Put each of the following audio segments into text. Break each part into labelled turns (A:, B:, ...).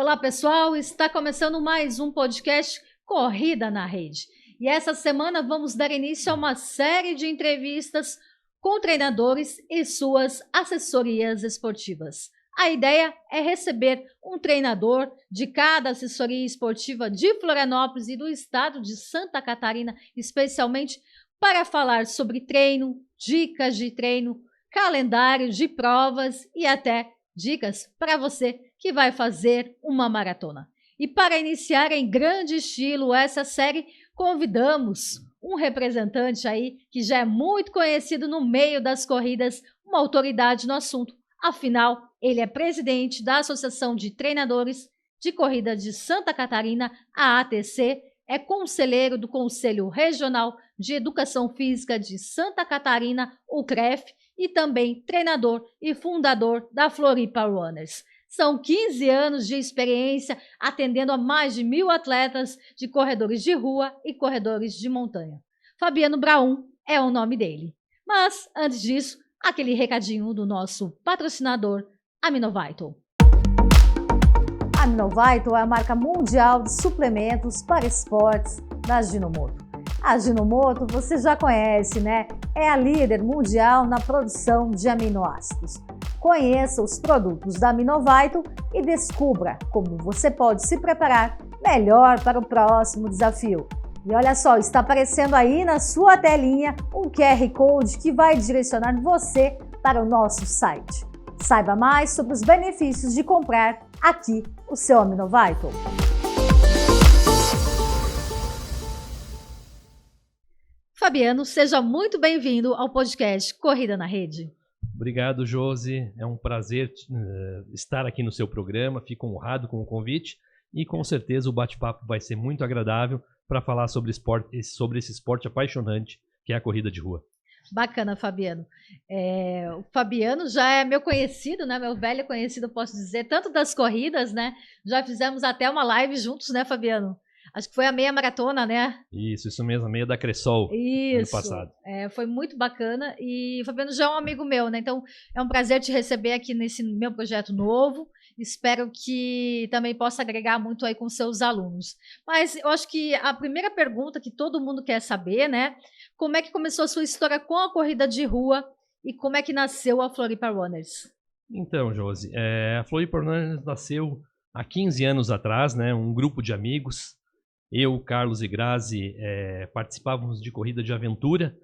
A: Olá, pessoal! Está começando mais um podcast Corrida na Rede. E essa semana vamos dar início a uma série de entrevistas com treinadores e suas assessorias esportivas. A ideia é receber um treinador de cada assessoria esportiva de Florianópolis e do estado de Santa Catarina, especialmente para falar sobre treino, dicas de treino, calendário de provas e até dicas para você que vai fazer uma maratona. E para iniciar em grande estilo essa série, convidamos um representante aí que já é muito conhecido no meio das corridas, uma autoridade no assunto. Afinal, ele é presidente da Associação de Treinadores de Corrida de Santa Catarina, a ATC, é conselheiro do Conselho Regional de Educação Física de Santa Catarina, o CREF, e também treinador e fundador da Floripa Runners. São 15 anos de experiência atendendo a mais de 1.000 atletas de corredores de rua e corredores de montanha. Fabiano Braun é o nome dele. Mas, antes disso, aquele recadinho do nosso patrocinador, Aminovital. Aminovital é a marca mundial de suplementos para esportes da Ajinomoto. A Ajinomoto você já conhece, né? É a líder mundial na produção de aminoácidos. Conheça os produtos da Aminovital e descubra como você pode se preparar melhor para o próximo desafio. E olha só, está aparecendo aí na sua telinha um QR Code que vai direcionar você para o nosso site. Saiba mais sobre os benefícios de comprar aqui o seu Aminovital. Fabiano, seja muito bem-vindo ao podcast Corrida na Rede.
B: Obrigado, Josi. É um prazer estar aqui no seu programa. Fico honrado com o convite e com certeza o bate-papo vai ser muito agradável para falar sobre esse esporte apaixonante que é a corrida de rua.
A: Bacana, Fabiano. O Fabiano já é meu conhecido, né? Meu velho conhecido, posso dizer, tanto das corridas, né? Já fizemos até uma live juntos, né, Fabiano? Acho que foi a meia maratona, né?
B: Isso mesmo, a meia da Cressol, ano passado.
A: Foi muito bacana e o Fabiano já é um amigo meu, né? Então é um prazer te receber aqui nesse meu projeto novo. Espero que também possa agregar muito aí com seus alunos. Mas eu acho que a primeira pergunta que todo mundo quer saber, né? Como é que começou a sua história com a corrida de rua e como é que nasceu a Floripa Runners?
B: Então, Josi, a Floripa Runners nasceu há 15 anos atrás, né? Um grupo de amigos. Eu, Carlos e Grazi participávamos de corrida de aventura,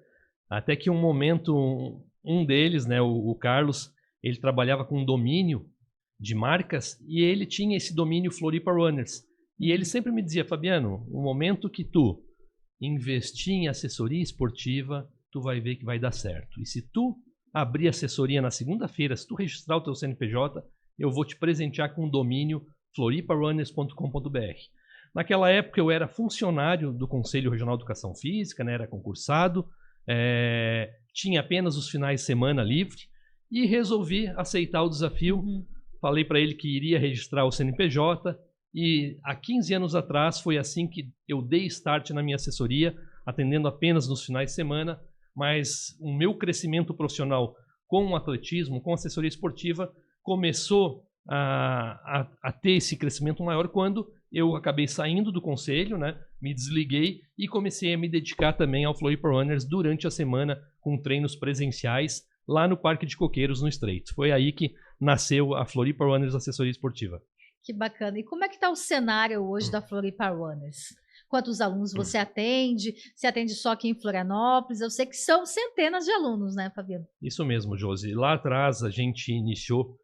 B: até que um momento, um deles, né, o Carlos, ele trabalhava com domínio de marcas e ele tinha esse domínio Floripa Runners. E ele sempre me dizia, Fabiano, no momento que tu investir em assessoria esportiva, tu vai ver que vai dar certo. E se tu abrir assessoria na segunda-feira, se tu registrar o teu CNPJ, eu vou te presentear com o domínio floriparunners.com.br. Naquela época eu era funcionário do Conselho Regional de Educação Física, né, era concursado, tinha apenas os finais de semana livre e resolvi aceitar o desafio. Falei para ele que iria registrar o CNPJ e há 15 anos atrás foi assim que eu dei start na minha assessoria, atendendo apenas nos finais de semana, mas o meu crescimento profissional com o atletismo, com a assessoria esportiva, começou a ter esse crescimento maior quando eu acabei saindo do conselho, né? Me desliguei e comecei a me dedicar também ao Floripa Runners durante a semana com treinos presenciais lá no Parque de Coqueiros, no Estreito. Foi aí que nasceu a Floripa Runners Assessoria Esportiva.
A: Que bacana. E como é que está o cenário hoje da Floripa Runners? Quantos alunos você atende? Você atende só aqui em Florianópolis? Eu sei que são centenas de alunos, né, Fabiano?
B: Isso mesmo, Josi. Lá atrás a gente iniciou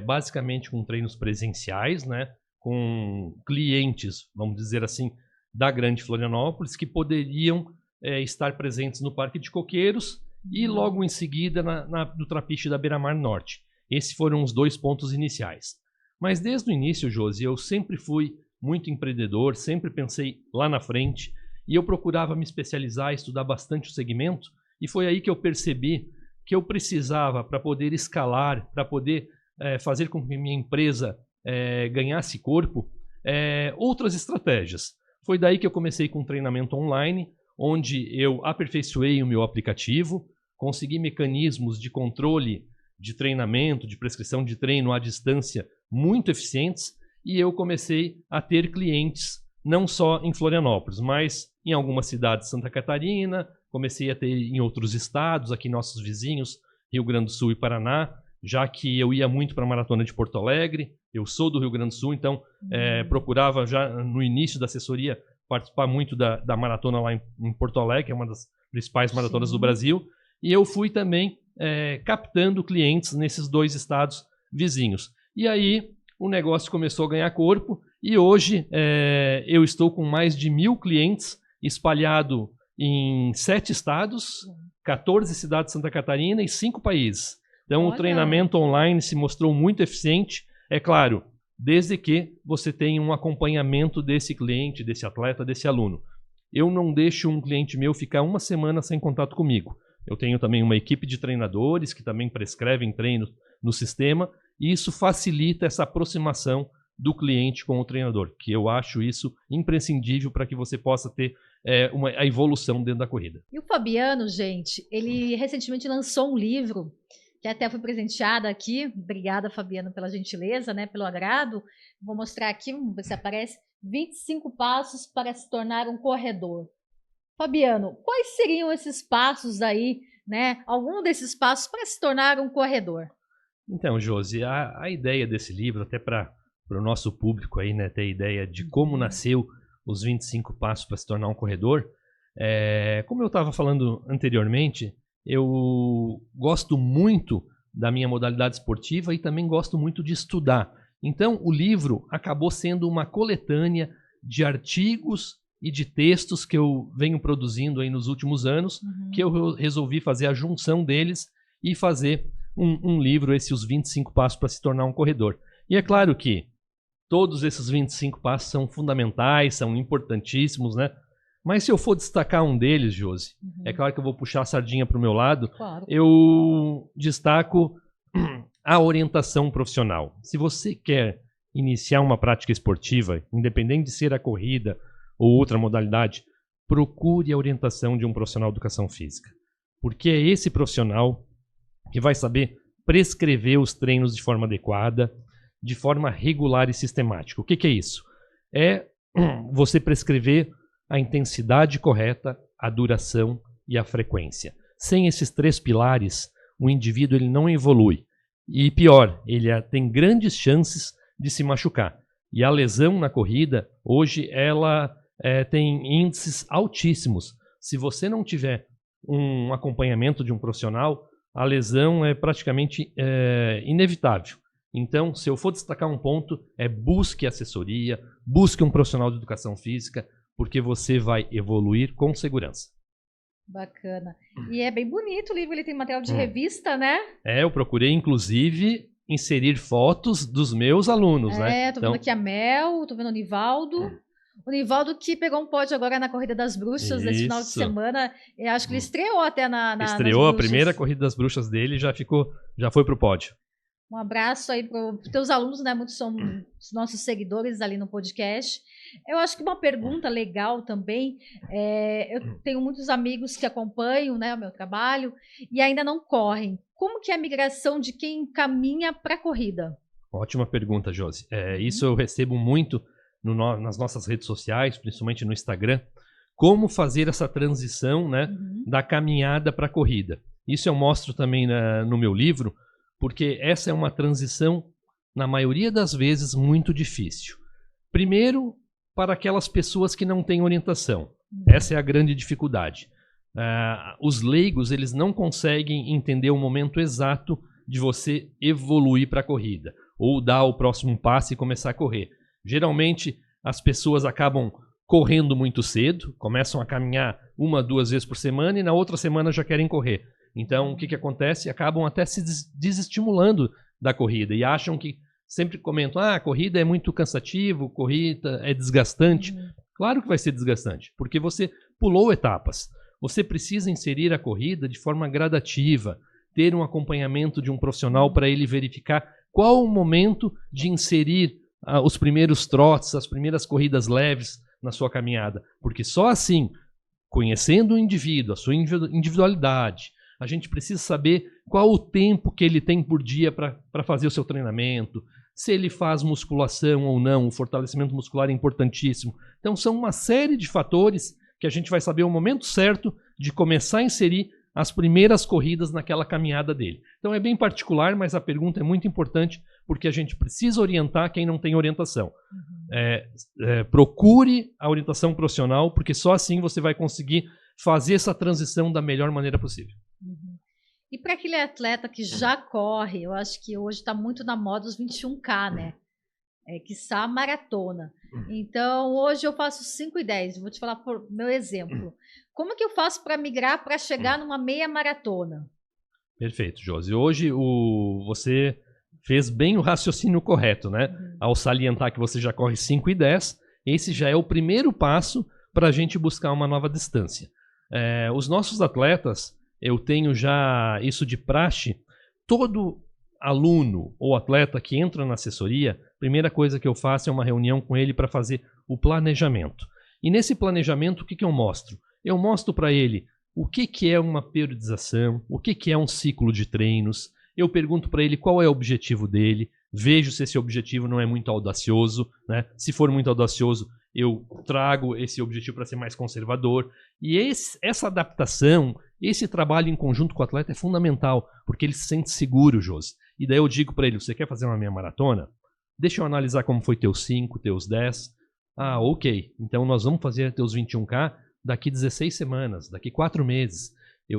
B: basicamente com treinos presenciais, né? Com clientes, vamos dizer assim, da Grande Florianópolis, que poderiam estar presentes no Parque de Coqueiros e logo em seguida no Trapiche da Beira-Mar Norte. Esses foram os 2 pontos iniciais. Mas desde o início, Josi, eu sempre fui muito empreendedor, sempre pensei lá na frente e eu procurava me especializar, estudar bastante o segmento e foi aí que eu percebi que eu precisava, para poder escalar, para poder fazer com que minha empresa ganhasse corpo, outras estratégias. Foi daí que eu comecei com treinamento online, onde eu aperfeiçoei o meu aplicativo, consegui mecanismos de controle de treinamento, de prescrição de treino à distância muito eficientes e eu comecei a ter clientes não só em Florianópolis, mas em algumas cidades de Santa Catarina, comecei a ter em outros estados, aqui nossos vizinhos, Rio Grande do Sul e Paraná, já que eu ia muito para a Maratona de Porto Alegre, eu sou do Rio Grande do Sul, então procurava já no início da assessoria participar muito da maratona lá em Porto Alegre, que é uma das principais maratonas do Brasil, e eu fui também captando clientes nesses 2 estados vizinhos. E aí o negócio começou a ganhar corpo, e hoje eu estou com mais de 1.000 clientes espalhado em 7 estados, 14 cidades de Santa Catarina e 5 países. Então, o treinamento online se mostrou muito eficiente, é claro, desde que você tenha um acompanhamento desse cliente, desse atleta, desse aluno. Eu não deixo um cliente meu ficar uma semana sem contato comigo. Eu tenho também uma equipe de treinadores que também prescrevem treinos no sistema, e isso facilita essa aproximação do cliente com o treinador, que eu acho isso imprescindível para que você possa ter a evolução dentro da corrida.
A: E o Fabiano, gente, ele recentemente lançou um livro, que até foi presenteada aqui. Obrigada, Fabiano, pela gentileza, né, pelo agrado. Vou mostrar aqui, vamos ver se aparece, 25 passos para se tornar um corredor. Fabiano, quais seriam esses passos aí, né, algum desses passos para se tornar um corredor?
B: Então, Josi, a ideia desse livro, até para o nosso público aí, né, ter ideia de como nasceu os 25 passos para se tornar um corredor, como eu estava falando anteriormente, eu gosto muito da minha modalidade esportiva e também gosto muito de estudar. Então, o livro acabou sendo uma coletânea de artigos e de textos que eu venho produzindo aí nos últimos anos, que eu resolvi fazer a junção deles e fazer um livro, os 25 passos para se tornar um corredor. E é claro que todos esses 25 passos são fundamentais, são importantíssimos, né? Mas se eu for destacar um deles, Josi, é claro que eu vou puxar a sardinha para o meu lado,
A: claro.
B: Eu destaco a orientação profissional. Se você quer iniciar uma prática esportiva, independente de ser a corrida ou outra modalidade, procure a orientação de um profissional de educação física. Porque é esse profissional que vai saber prescrever os treinos de forma adequada, de forma regular e sistemática. O que é isso? É você prescrever a intensidade correta, a duração e a frequência. Sem esses 3 pilares, o indivíduo ele não evolui. E pior, ele tem grandes chances de se machucar. E a lesão na corrida, hoje, ela tem índices altíssimos. Se você não tiver um acompanhamento de um profissional, a lesão é praticamente inevitável. Então, se eu for destacar um ponto, busque assessoria, busque um profissional de educação física, porque você vai evoluir com segurança.
A: Bacana. E é bem bonito o livro, ele tem material de revista, né?
B: Eu procurei, inclusive, inserir fotos dos meus alunos, né?
A: Tô vendo aqui a Mel, tô vendo o Nivaldo. O Nivaldo que pegou um pódio agora na Corrida das Bruxas nesse final de semana. Eu acho que ele estreou até
B: Estreou a primeira Corrida das Bruxas dele e já foi pro pódio.
A: Um abraço aí para os teus alunos, né? Muitos são os nossos seguidores ali no podcast. Eu acho que uma pergunta legal também, eu tenho muitos amigos que acompanham, né, o meu trabalho e ainda não correm. Como que é a migração de quem caminha para a corrida?
B: Ótima pergunta, Josi. Isso eu recebo muito nas nossas redes sociais, principalmente no Instagram. Como fazer essa transição, né, da caminhada para a corrida? Isso eu mostro também no meu livro, porque essa é uma transição, na maioria das vezes, muito difícil. Primeiro, para aquelas pessoas que não têm orientação. Essa é a grande dificuldade. Os leigos, eles não conseguem entender o momento exato de você evoluir para a corrida, ou dar o próximo passo e começar a correr. Geralmente, as pessoas acabam correndo muito cedo, começam a caminhar 1, 2 vezes por semana e na outra semana já querem correr. Então, o que acontece? Acabam até se desestimulando da corrida e acham que, sempre comentam, a corrida é muito cansativo, corrida é desgastante. Claro que vai ser desgastante, porque você pulou etapas. Você precisa inserir a corrida de forma gradativa, ter um acompanhamento de um profissional para ele verificar qual o momento de inserir os primeiros trotes, as primeiras corridas leves na sua caminhada. Porque só assim, conhecendo o indivíduo, a sua individualidade, a gente precisa saber qual o tempo que ele tem por dia para fazer o seu treinamento, se ele faz musculação ou não, o fortalecimento muscular é importantíssimo. Então são uma série de fatores que a gente vai saber o momento certo de começar a inserir as primeiras corridas naquela caminhada dele. Então é bem particular, mas a pergunta é muito importante porque a gente precisa orientar quem não tem orientação. Procure a orientação profissional, porque só assim você vai conseguir fazer essa transição da melhor maneira possível.
A: Uhum. E para aquele atleta que já corre, eu acho que hoje está muito na moda os 21K, né? Quiçá a maratona. Então, hoje eu faço 5 e 10. Vou te falar por meu exemplo. Como é que eu faço para migrar para chegar numa meia maratona?
B: Perfeito, Josi. Hoje você fez bem o raciocínio correto, né? Ao salientar que você já corre 5 e 10, esse já é o primeiro passo para a gente buscar uma nova distância. Os nossos atletas, eu tenho já isso de praxe, todo aluno ou atleta que entra na assessoria, primeira coisa que eu faço é uma reunião com ele para fazer o planejamento. E nesse planejamento, o que eu mostro? Eu mostro para ele o que é uma periodização, o que é um ciclo de treinos. Eu pergunto para ele qual é o objetivo dele, vejo se esse objetivo não é muito audacioso, né? Se for muito audacioso, eu trago esse objetivo para ser mais conservador. E essa adaptação, esse trabalho em conjunto com o atleta é fundamental, porque ele se sente seguro, Josi. E daí eu digo para ele, você quer fazer uma meia maratona? Deixa eu analisar como foi teus 5, teus 10. Ah, ok. Então nós vamos fazer teus 21K daqui 16 semanas, daqui 4 meses.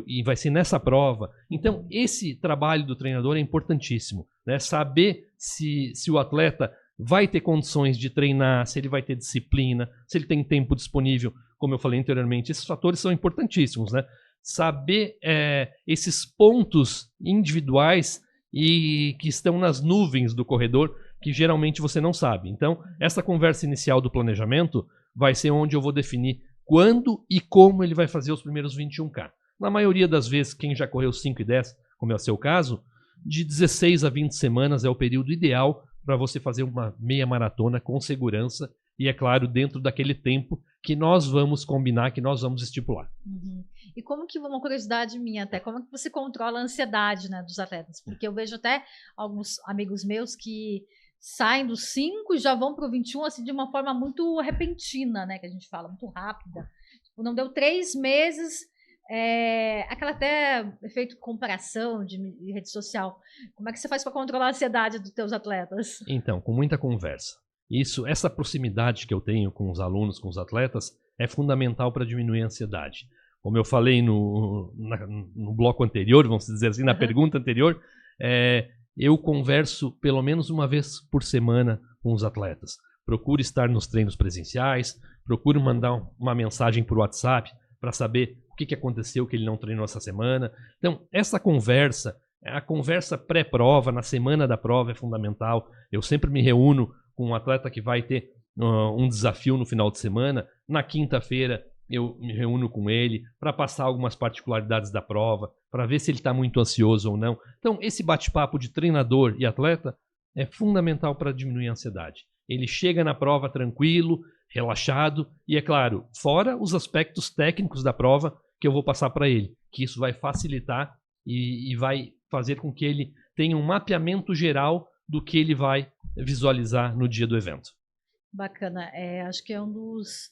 B: E vai ser nessa prova. Então esse trabalho do treinador é importantíssimo, né? Saber se o atleta vai ter condições de treinar, se ele vai ter disciplina, se ele tem tempo disponível, como eu falei anteriormente. Esses fatores são importantíssimos, né? Saber esses pontos individuais e que estão nas nuvens do corredor, que geralmente você não sabe. Então, essa conversa inicial do planejamento vai ser onde eu vou definir quando e como ele vai fazer os primeiros 21K. Na maioria das vezes, quem já correu 5 e 10, como é o seu caso, de 16 a 20 semanas é o período ideal para você fazer uma meia maratona com segurança e, é claro, dentro daquele tempo que nós vamos combinar, que nós vamos estipular.
A: Uhum. E como que, uma curiosidade minha até, como que você controla a ansiedade, né, dos atletas? Porque eu vejo até alguns amigos meus que saem dos 5 e já vão para o 21 assim, de uma forma muito repentina, né, que a gente fala, muito rápida. Tipo, não deu 3 meses, aquela até efeito comparação de rede social. Como é que você faz para controlar a ansiedade dos teus atletas?
B: Então, com muita conversa. Essa proximidade que eu tenho com os alunos, com os atletas, é fundamental para diminuir a ansiedade. Como eu falei no bloco anterior, vamos dizer assim, na pergunta anterior, eu converso pelo menos uma vez por semana com os atletas. Procuro estar nos treinos presenciais, procuro mandar uma mensagem por WhatsApp para saber o que aconteceu que ele não treinou essa semana. Então, essa conversa, a conversa pré-prova, na semana da prova, é fundamental. Eu sempre me reúno com um atleta que vai ter um desafio no final de semana. Na quinta-feira, eu me reúno com ele para passar algumas particularidades da prova, para ver se ele está muito ansioso ou não. Então, esse bate-papo de treinador e atleta é fundamental para diminuir a ansiedade. Ele chega na prova tranquilo, relaxado e, é claro, fora os aspectos técnicos da prova que eu vou passar para ele, que isso vai facilitar e vai fazer com que ele tenha um mapeamento geral do que ele vai visualizar no dia do evento.
A: Bacana. Acho que é um dos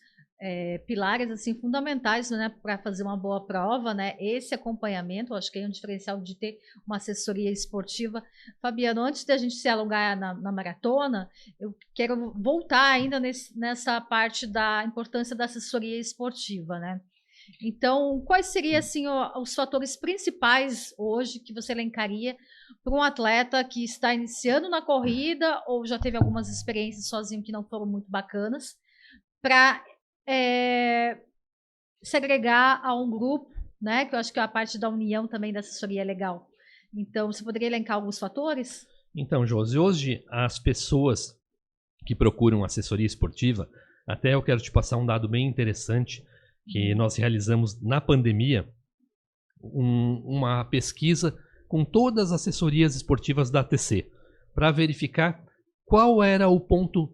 A: pilares assim, fundamentais, né, para fazer uma boa prova, né? Esse acompanhamento, acho que é um diferencial de ter uma assessoria esportiva. Fabiano, antes de a gente se alongar na maratona, eu quero voltar ainda nessa parte da importância da assessoria esportiva, né? Então, quais seriam assim, os fatores principais hoje que você elencaria para um atleta que está iniciando na corrida ou já teve algumas experiências sozinho que não foram muito bacanas, para se agregar a um grupo, né? Que eu acho que a parte da união também da assessoria é legal. Então, você poderia elencar alguns fatores?
B: Então, Josi, hoje as pessoas que procuram assessoria esportiva, até eu quero te passar um dado bem interessante que nós realizamos na pandemia, uma pesquisa com todas as assessorias esportivas da ATC, para verificar qual era o ponto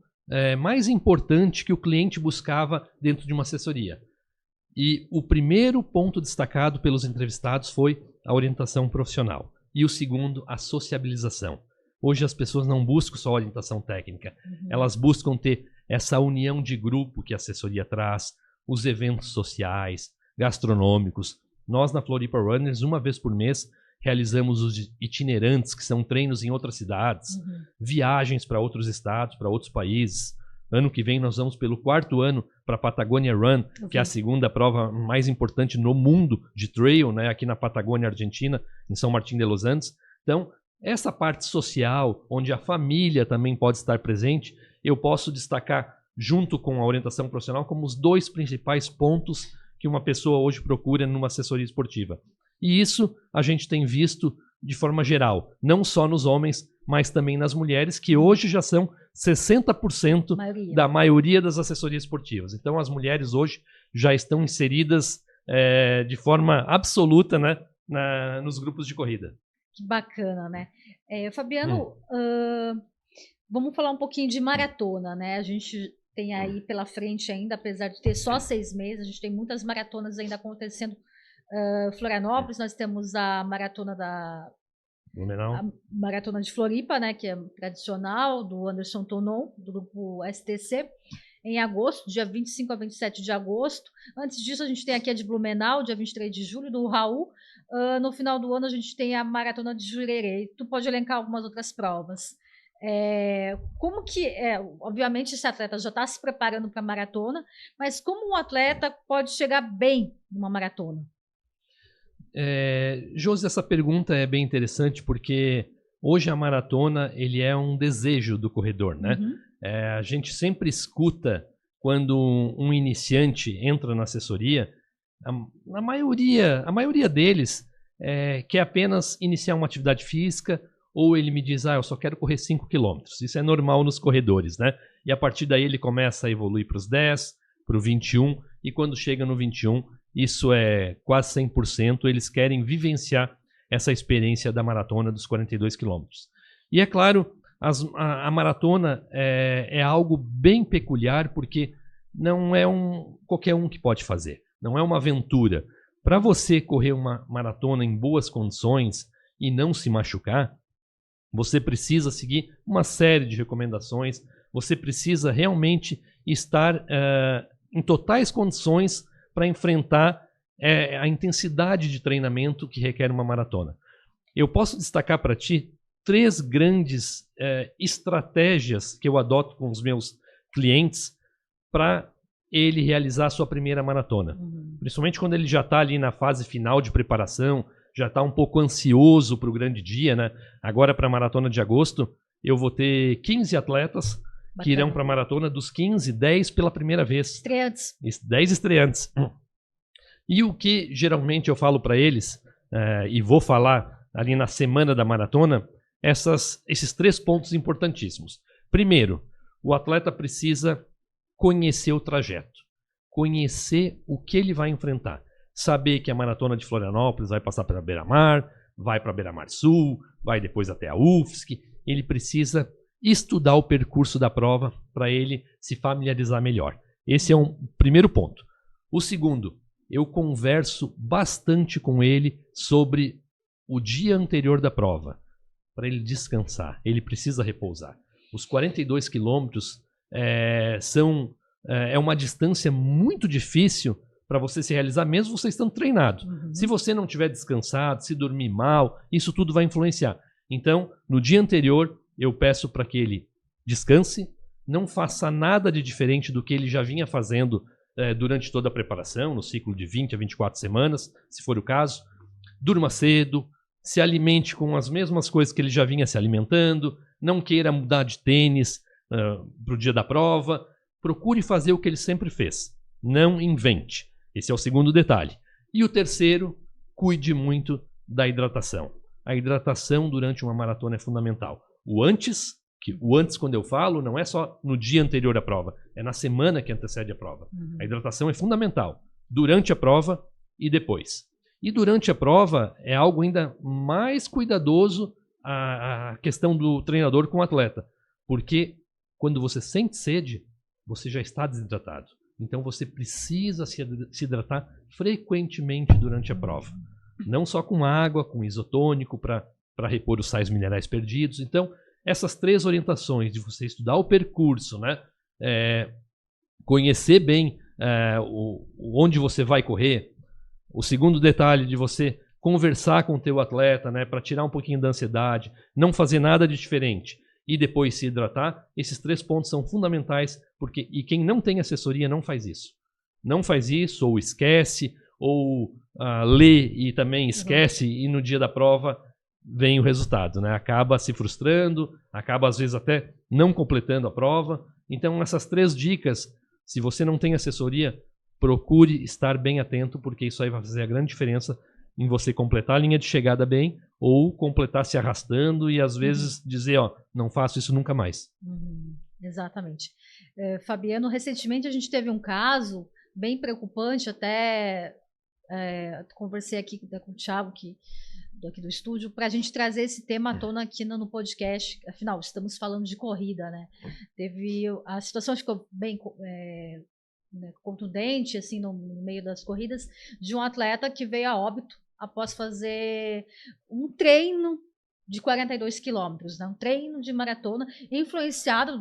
B: mais importante que o cliente buscava dentro de uma assessoria. E o primeiro ponto destacado pelos entrevistados foi a orientação profissional. E o segundo, a sociabilização. hoje as pessoas não buscam só orientação técnica, elas buscam ter essa união de grupo que a assessoria traz, os eventos sociais, gastronômicos. Nós na Floripa Runners, uma vez por mês, realizamos os itinerantes, que são treinos em outras cidades, viagens para outros estados, para outros países. Ano que vem nós vamos pelo 4º ano para a Patagonia Run, que é a segunda prova mais importante no mundo de trail, né, aqui na Patagônia Argentina, em São Martín de los Andes. Então, essa parte social, onde a família também pode estar presente, eu posso destacar, junto com a orientação profissional, como os 2 principais pontos que uma pessoa hoje procura numa assessoria esportiva. E isso a gente tem visto de forma geral, não só nos homens, mas também nas mulheres, que hoje já são 60% da maioria das assessorias esportivas. Então, as mulheres hoje já estão inseridas de forma absoluta, né, nos grupos de corrida.
A: Que bacana, né? Fabiano, vamos falar um pouquinho de maratona, né? A gente tem aí pela frente ainda, apesar de ter só 6 meses, a gente tem muitas maratonas ainda acontecendo. Florianópolis, nós temos a maratona a maratona de Floripa, né, que é tradicional, do Anderson Tonon, do grupo STC, em agosto, dia 25 a 27 de agosto. Antes disso, a gente tem aqui a de Blumenau, dia 23 de julho, do Raul. No final do ano, a gente tem a maratona de Jurerê. Tu pode elencar algumas outras provas. Como que obviamente esse atleta já está se preparando para a maratona, mas como um atleta pode chegar bem numa maratona?
B: Josi, essa pergunta é bem interessante porque hoje a maratona ele é um desejo do corredor, né? A gente sempre escuta quando um iniciante entra na assessoria, a maioria deles quer apenas iniciar uma atividade física, ou ele me diz, eu só quero correr 5 quilômetros. Isso é normal nos corredores, né? E a partir daí ele começa a evoluir para os 10, para o 21, e quando chega no 21, isso é quase 100%, eles querem vivenciar essa experiência da maratona dos 42 quilômetros. E é claro, a maratona é algo bem peculiar, porque não é qualquer um que pode fazer, não é uma aventura. Para você correr uma maratona em boas condições e não se machucar, você precisa seguir uma série de recomendações, você precisa realmente estar em totais condições para enfrentar a intensidade de treinamento que requer uma maratona. Eu posso destacar para ti 3 grandes estratégias que eu adoto com os meus clientes para ele realizar a sua primeira maratona. Principalmente quando ele já está ali na fase final de preparação, já está um pouco ansioso para o grande dia, né? Agora, para a maratona de agosto, eu vou ter 15 atletas que irão para a maratona. Dos 15, 10 pela primeira vez.
A: Estreantes.
B: 10 estreantes. E o que geralmente eu falo para eles, e vou falar ali na semana da maratona, esses 3 pontos importantíssimos. Primeiro, o atleta precisa conhecer o trajeto, conhecer o que ele vai enfrentar. Saber que a maratona de Florianópolis vai passar pela Beira-Mar, vai para a Beira-Mar Sul, vai depois até a UFSC. Ele precisa estudar o percurso da prova para ele se familiarizar melhor. Esse é um primeiro ponto. O segundo, eu converso bastante com ele sobre o dia anterior da prova, para ele descansar. Ele precisa repousar. Os 42 quilômetros é uma distância muito difícil para você se realizar, mesmo você estando treinado. Se você não tiver descansado, se dormir mal, isso tudo vai influenciar. Então, no dia anterior, eu peço para que ele descanse, não faça nada de diferente do que ele já vinha fazendo durante toda a preparação, no ciclo de 20 a 24 semanas, se for o caso. Durma cedo, se alimente com as mesmas coisas que ele já vinha se alimentando, não queira mudar de tênis para o dia da prova, procure fazer o que ele sempre fez, não invente. Esse é o segundo detalhe. E o terceiro, cuide muito da hidratação. A hidratação durante uma maratona é fundamental. O antes quando eu falo, não é só no dia anterior à prova, é na semana que antecede a prova. A hidratação é fundamental durante a prova e depois. E durante a prova é algo ainda mais cuidadoso a questão do treinador com o atleta, porque quando você sente sede, você já está desidratado. Então você precisa se hidratar frequentemente durante a prova. Não só com água, com isotônico para repor os sais minerais perdidos. Então essas 3 orientações de você estudar o percurso, né? Conhecer bem onde você vai correr. O segundo detalhe de você conversar com o teu atleta, né? Para tirar um pouquinho da ansiedade, não fazer nada de diferente e depois se hidratar. Esses 3 pontos são fundamentais, e quem não tem assessoria não faz isso. Não faz isso, ou esquece, ou lê e também esquece, e no dia da prova vem o resultado, né? Acaba se frustrando, acaba às vezes até não completando a prova. Então essas 3 dicas, se você não tem assessoria, procure estar bem atento, porque isso aí vai fazer a grande diferença em você completar a linha de chegada bem ou completar se arrastando e às vezes dizer, ó, não faço isso nunca mais.
A: Exatamente. Fabiano, recentemente a gente teve um caso bem preocupante, até conversei aqui com o Thiago, aqui do estúdio, para a gente trazer esse tema à tona aqui no podcast. Afinal, estamos falando de corrida, né? A situação ficou bem contundente, assim, no meio das corridas, de um atleta que veio a óbito após fazer um treino de 42 quilômetros, né? Um treino de maratona, influenciado,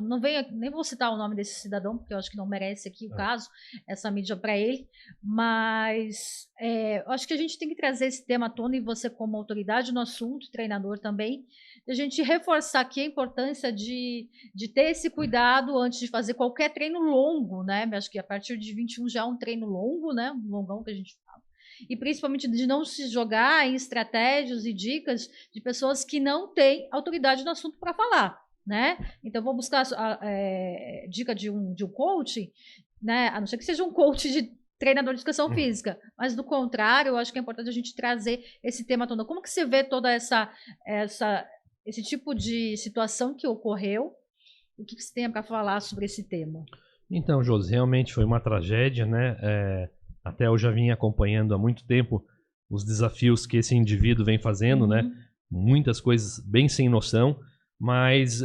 A: nem vou citar o nome desse cidadão, porque eu acho que não merece aqui o caso, essa mídia para ele, mas eu acho que a gente tem que trazer esse tema à tona, e você como autoridade no assunto, treinador também, a gente reforçar aqui a importância de ter esse cuidado antes de fazer qualquer treino longo, né? Acho que a partir de 21 já é um treino longo, né? Um longão que a gente fala. E principalmente de não se jogar em estratégias e dicas de pessoas que não têm autoridade no assunto para falar, né? Então, vou buscar dica de um coach, né? A não ser que seja um coach de treinador de educação física, mas do contrário, eu acho que é importante a gente trazer esse tema todo. Como que você vê toda esse tipo de situação que ocorreu? O que você tem para falar sobre esse tema?
B: Então, Josi, realmente foi uma tragédia, né? Até eu já vim acompanhando há muito tempo os desafios que esse indivíduo vem fazendo, né? Muitas coisas bem sem noção, mas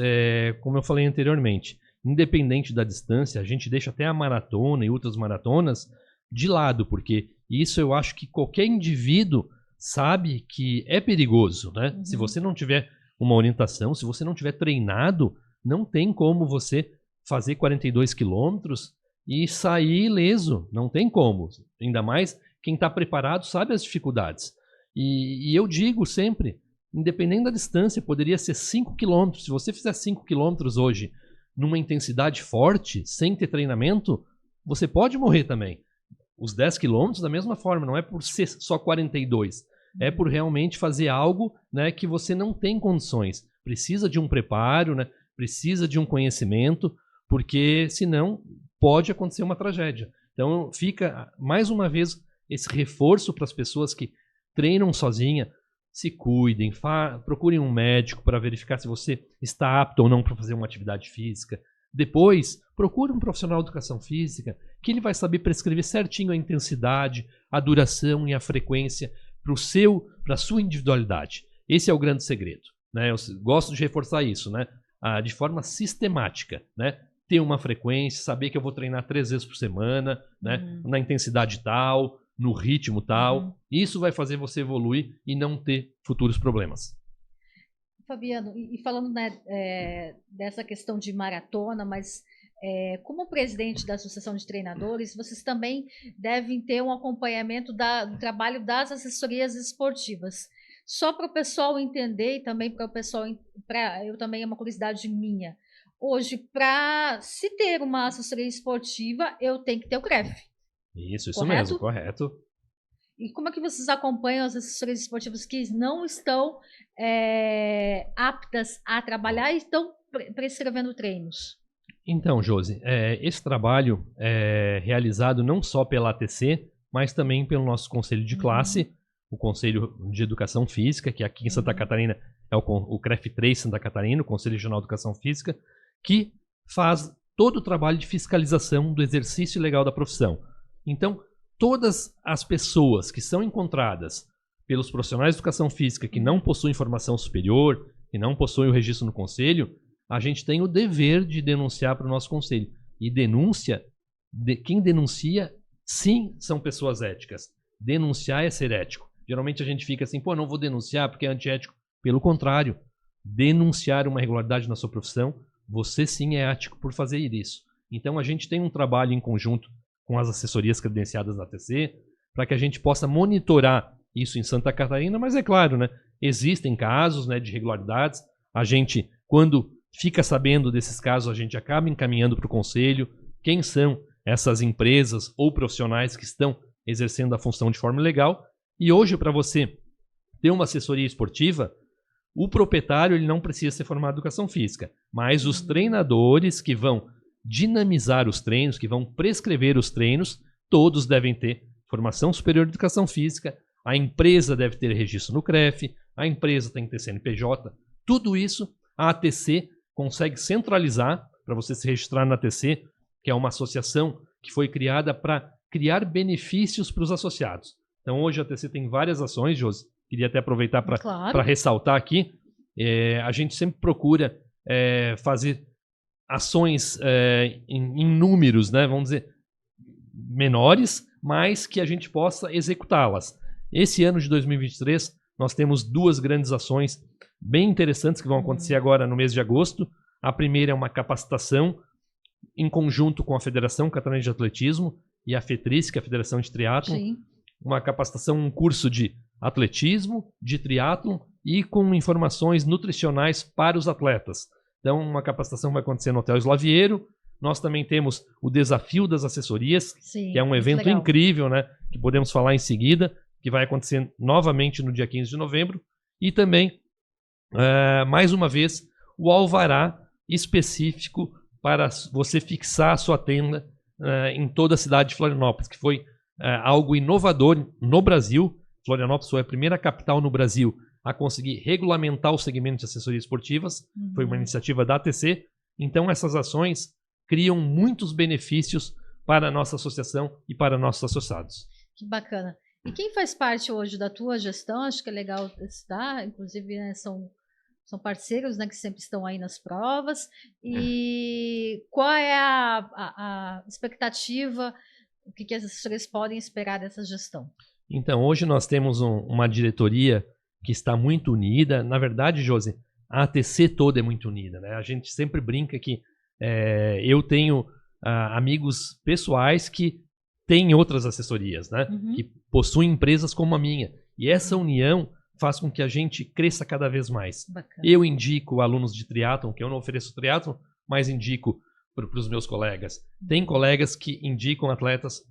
B: como eu falei anteriormente, independente da distância, a gente deixa até a maratona e outras maratonas de lado, porque isso eu acho que qualquer indivíduo sabe que é perigoso, né? Se você não tiver uma orientação, se você não tiver treinado, não tem como você fazer 42 quilômetros e sair ileso, não tem como. Ainda mais quem está preparado sabe as dificuldades. E eu digo sempre, independente da distância, poderia ser 5 km. Se você fizer 5 km hoje numa intensidade forte, sem ter treinamento, você pode morrer também. Os 10 km da mesma forma, não é por ser só 42, é por realmente fazer algo, né, que você não tem condições. Precisa de um preparo, né, precisa de um conhecimento, porque senão pode acontecer uma tragédia. Então fica, mais uma vez, esse reforço para as pessoas que treinam sozinha, se cuidem, procurem um médico para verificar se você está apto ou não para fazer uma atividade física. Depois, procure um profissional de educação física, que ele vai saber prescrever certinho a intensidade, a duração e a frequência para a sua individualidade. Esse é o grande segredo, né? Eu gosto de reforçar isso, né? De forma sistemática, né? Ter uma frequência, saber que eu vou treinar 3 vezes por semana, né? Na intensidade tal, no ritmo tal. Isso vai fazer você evoluir e não ter futuros problemas.
A: Fabiano, e falando, né, dessa questão de maratona, mas como presidente da Associação de Treinadores, vocês também devem ter um acompanhamento do trabalho das assessorias esportivas. Só para o pessoal entender, e também para o pessoal, eu também é uma curiosidade minha. Hoje, para se ter uma assessoria esportiva, eu tenho que ter o CREF.
B: Isso mesmo, correto.
A: E como é que vocês acompanham as assessorias esportivas que não estão aptas a trabalhar e estão prescrevendo treinos?
B: Então, Josi, esse trabalho é realizado não só pela ATC, mas também pelo nosso conselho de classe, o Conselho de Educação Física, que aqui em Santa Catarina é o CREF3 Santa Catarina, o Conselho Regional de Educação Física, que faz todo o trabalho de fiscalização do exercício legal da profissão. Então, todas as pessoas que são encontradas pelos profissionais de educação física que não possuem formação superior, que não possuem o registro no conselho, a gente tem o dever de denunciar para o nosso conselho. E quem denuncia, sim, são pessoas éticas. Denunciar é ser ético. Geralmente a gente fica assim, não vou denunciar porque é antiético. Pelo contrário, denunciar uma irregularidade na sua profissão, você sim é ético por fazer isso. Então a gente tem um trabalho em conjunto com as assessorias credenciadas da ATC, para que a gente possa monitorar isso em Santa Catarina, mas é claro, né, existem casos, né, de irregularidades, a gente, quando fica sabendo desses casos, a gente acaba encaminhando para o conselho quem são essas empresas ou profissionais que estão exercendo a função de forma ilegal. E hoje, para você ter uma assessoria esportiva, o proprietário ele não precisa ser formado em educação física, mas os treinadores que vão dinamizar os treinos, que vão prescrever os treinos, todos devem ter formação superior de educação física, a empresa deve ter registro no CREF, a empresa tem que ter CNPJ, tudo isso a ATC consegue centralizar para você se registrar na ATC, que é uma associação que foi criada para criar benefícios para os associados. Então hoje a ATC tem várias ações, Josi, queria até aproveitar para ressaltar aqui, a gente sempre procura fazer ações em números, né, vamos dizer, menores, mas que a gente possa executá-las. Esse ano de 2023, nós temos duas grandes ações bem interessantes que vão acontecer agora no mês de agosto. A primeira é uma capacitação em conjunto com a Federação Catarinense de Atletismo e a FETRIS, que é a Federação de Triatlon.
A: Sim.
B: Uma capacitação, um curso de atletismo, de triatlon e com informações nutricionais para os atletas. Então, uma capacitação vai acontecer no Hotel Slaviero. Nós também temos o Desafio das Assessorias,
A: Sim,
B: que é um evento
A: legal.
B: incrível, né? Que podemos falar em seguida, que vai acontecer novamente no dia 15 de novembro. E também, mais uma vez, o alvará específico para você fixar a sua tenda em toda a cidade de Florianópolis, que foi algo inovador no Brasil. Florianópolis foi a primeira capital no Brasil a conseguir regulamentar o segmento de assessorias esportivas. Foi uma iniciativa da ATC. Então, essas ações criam muitos benefícios para a nossa associação e para nossos associados.
A: Que bacana. E quem faz parte hoje da tua gestão, acho que é legal citar, inclusive, né, são parceiros, né, que sempre estão aí nas provas. E qual é a expectativa, o que as assessorias podem esperar dessa gestão? Então, hoje nós temos uma diretoria que está muito unida. Na verdade, Josi, a ATC toda é muito unida, né? A gente sempre brinca que eu tenho amigos pessoais que têm outras assessorias, né? Que possuem empresas como a minha. E essa união faz com que a gente cresça cada vez mais. Bacana. Eu indico alunos de triatlon, que eu não ofereço triatlon, mas indico para os meus colegas. Tem colegas que indicam atletas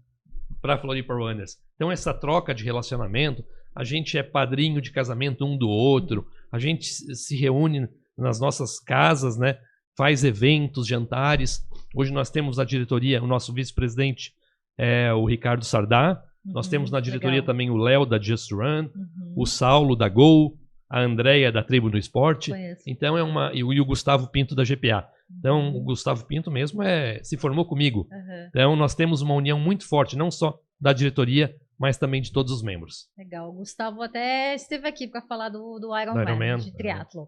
A: para Floripa Runners. Então, essa troca de relacionamento, a gente é padrinho de casamento um do outro, a gente se reúne nas nossas casas, né? Faz eventos, jantares. Hoje nós temos na diretoria, o nosso vice-presidente é o Ricardo Sardá. Nós temos na diretoria legal. Também o Léo da Just Run, o Saulo da Gol, a Andréia da Tribo do Esporte. Conheço. Então e o Gustavo Pinto da GPA. Então, o Gustavo Pinto mesmo se formou comigo. Então, nós temos uma união muito forte, não só da diretoria, mas também de todos os membros. Legal. O Gustavo até esteve aqui para falar do Ironman, de triatlon.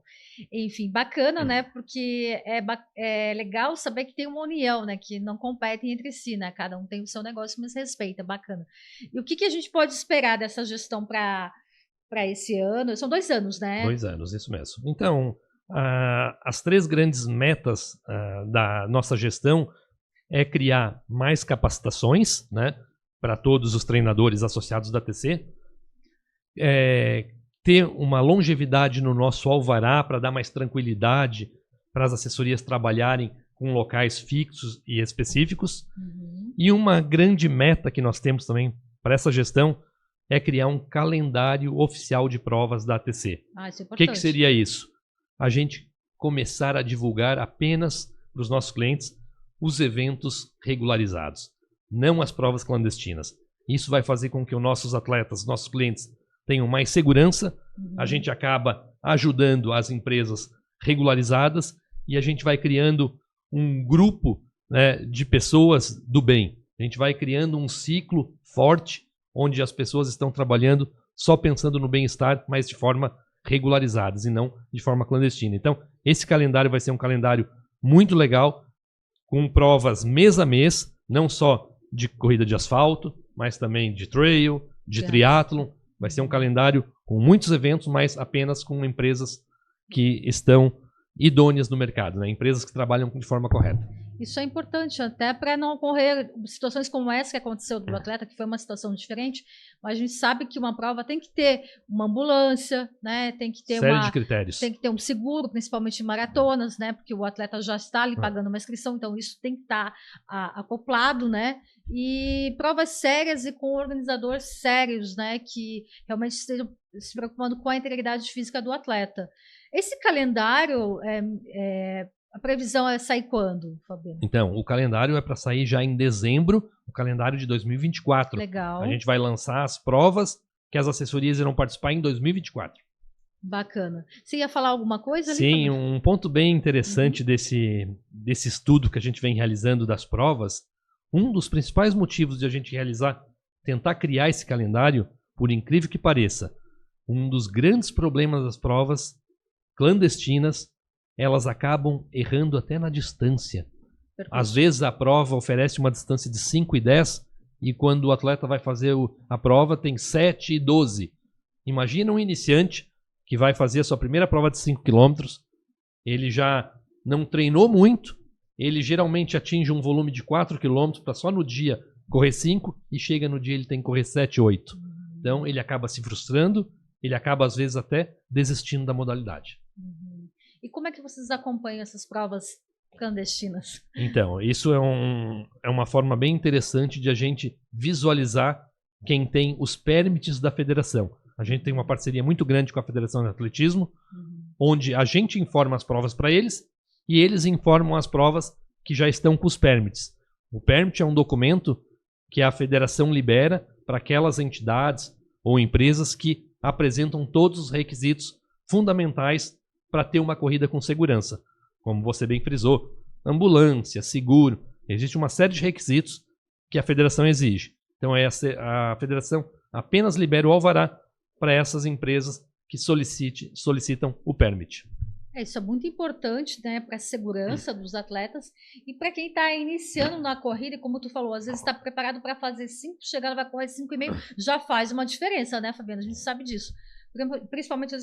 A: Enfim, bacana, né? Porque é legal saber que tem uma união, né? Que não competem entre si, né? Cada um tem o seu negócio, mas respeita. Bacana. E o que a gente pode esperar dessa gestão para esse ano? São 2 anos, né? 2 anos, isso mesmo. Então, as 3 grandes metas da nossa gestão é criar mais capacitações, né, para todos os treinadores associados da ATC, ter uma longevidade no nosso alvará para dar mais tranquilidade para as assessorias trabalharem com locais fixos e específicos. E uma grande meta que nós temos também para essa gestão é criar um calendário oficial de provas da ATC. Isso é importante. O que seria isso? A gente começar a divulgar apenas para os nossos clientes os eventos regularizados, não as provas clandestinas. Isso vai fazer com que os nossos atletas, nossos clientes, tenham mais segurança. A gente acaba ajudando as empresas regularizadas e a gente vai criando um grupo, né, de pessoas do bem. A gente vai criando um ciclo forte onde as pessoas estão trabalhando só pensando no bem-estar, mas de forma regularizadas e não de forma clandestina. Então, esse calendário vai ser um calendário muito legal, com provas mês a mês, não só de corrida de asfalto, mas também de trail, de triatlon. Vai ser um calendário com muitos eventos, mas apenas com empresas
B: que estão idôneas no mercado, né? Empresas que trabalham de forma correta.
A: Isso é importante, até para não ocorrer situações como essa que aconteceu do atleta, que foi uma situação diferente, mas a gente sabe que uma prova tem que ter uma ambulância, né? Tem que ter
B: série de critérios.
A: Tem que ter um seguro, principalmente em maratonas, né? Porque o atleta já está ali pagando uma inscrição, então isso tem que estar acoplado, né? E provas sérias e com organizadores sérios, né? Que realmente estejam se preocupando com a integridade física do atleta. Esse calendário a previsão é sair quando, Fabiano?
B: Então, o calendário é para sair já em dezembro, o calendário de 2024.
A: Legal.
B: A gente vai lançar as provas que as assessorias irão participar em 2024.
A: Bacana. Você ia falar alguma coisa ali?
B: Sim, um ponto bem interessante desse estudo que a gente vem realizando das provas, um dos principais motivos de a gente tentar criar esse calendário, por incrível que pareça, um dos grandes problemas das provas clandestinas, elas acabam errando até na distância. Perfeito. Às vezes a prova oferece uma distância de 5 e 10 e quando o atleta vai fazer a prova tem 7 e 12. Imagina um iniciante que vai fazer a sua primeira prova de 5 km, ele já não treinou muito, ele geralmente atinge um volume de 4 km para só no dia correr 5 e chega no dia ele tem que correr 7, 8. Então ele acaba se frustrando, ele acaba às vezes até desistindo da modalidade.
A: E como é que vocês acompanham essas provas clandestinas?
B: Então, isso é uma forma bem interessante de a gente visualizar quem tem os permits da federação. A gente tem uma parceria muito grande com a Federação de Atletismo, onde a gente informa as provas para eles e eles informam as provas que já estão com os permits. O permit é um documento que a federação libera para aquelas entidades ou empresas que apresentam todos os requisitos fundamentais para ter uma corrida com segurança. Como você bem frisou, ambulância, seguro, existe uma série de requisitos que a federação exige. Então a federação apenas libera o alvará para essas empresas que solicitam o permit.
A: Isso é muito importante, né, para a segurança dos atletas e para quem está iniciando na corrida, e como tu falou, às vezes está preparado para fazer 5, chegando vai correr 5,5, já faz uma diferença, né, Fabiana? A gente sabe disso. Principalmente,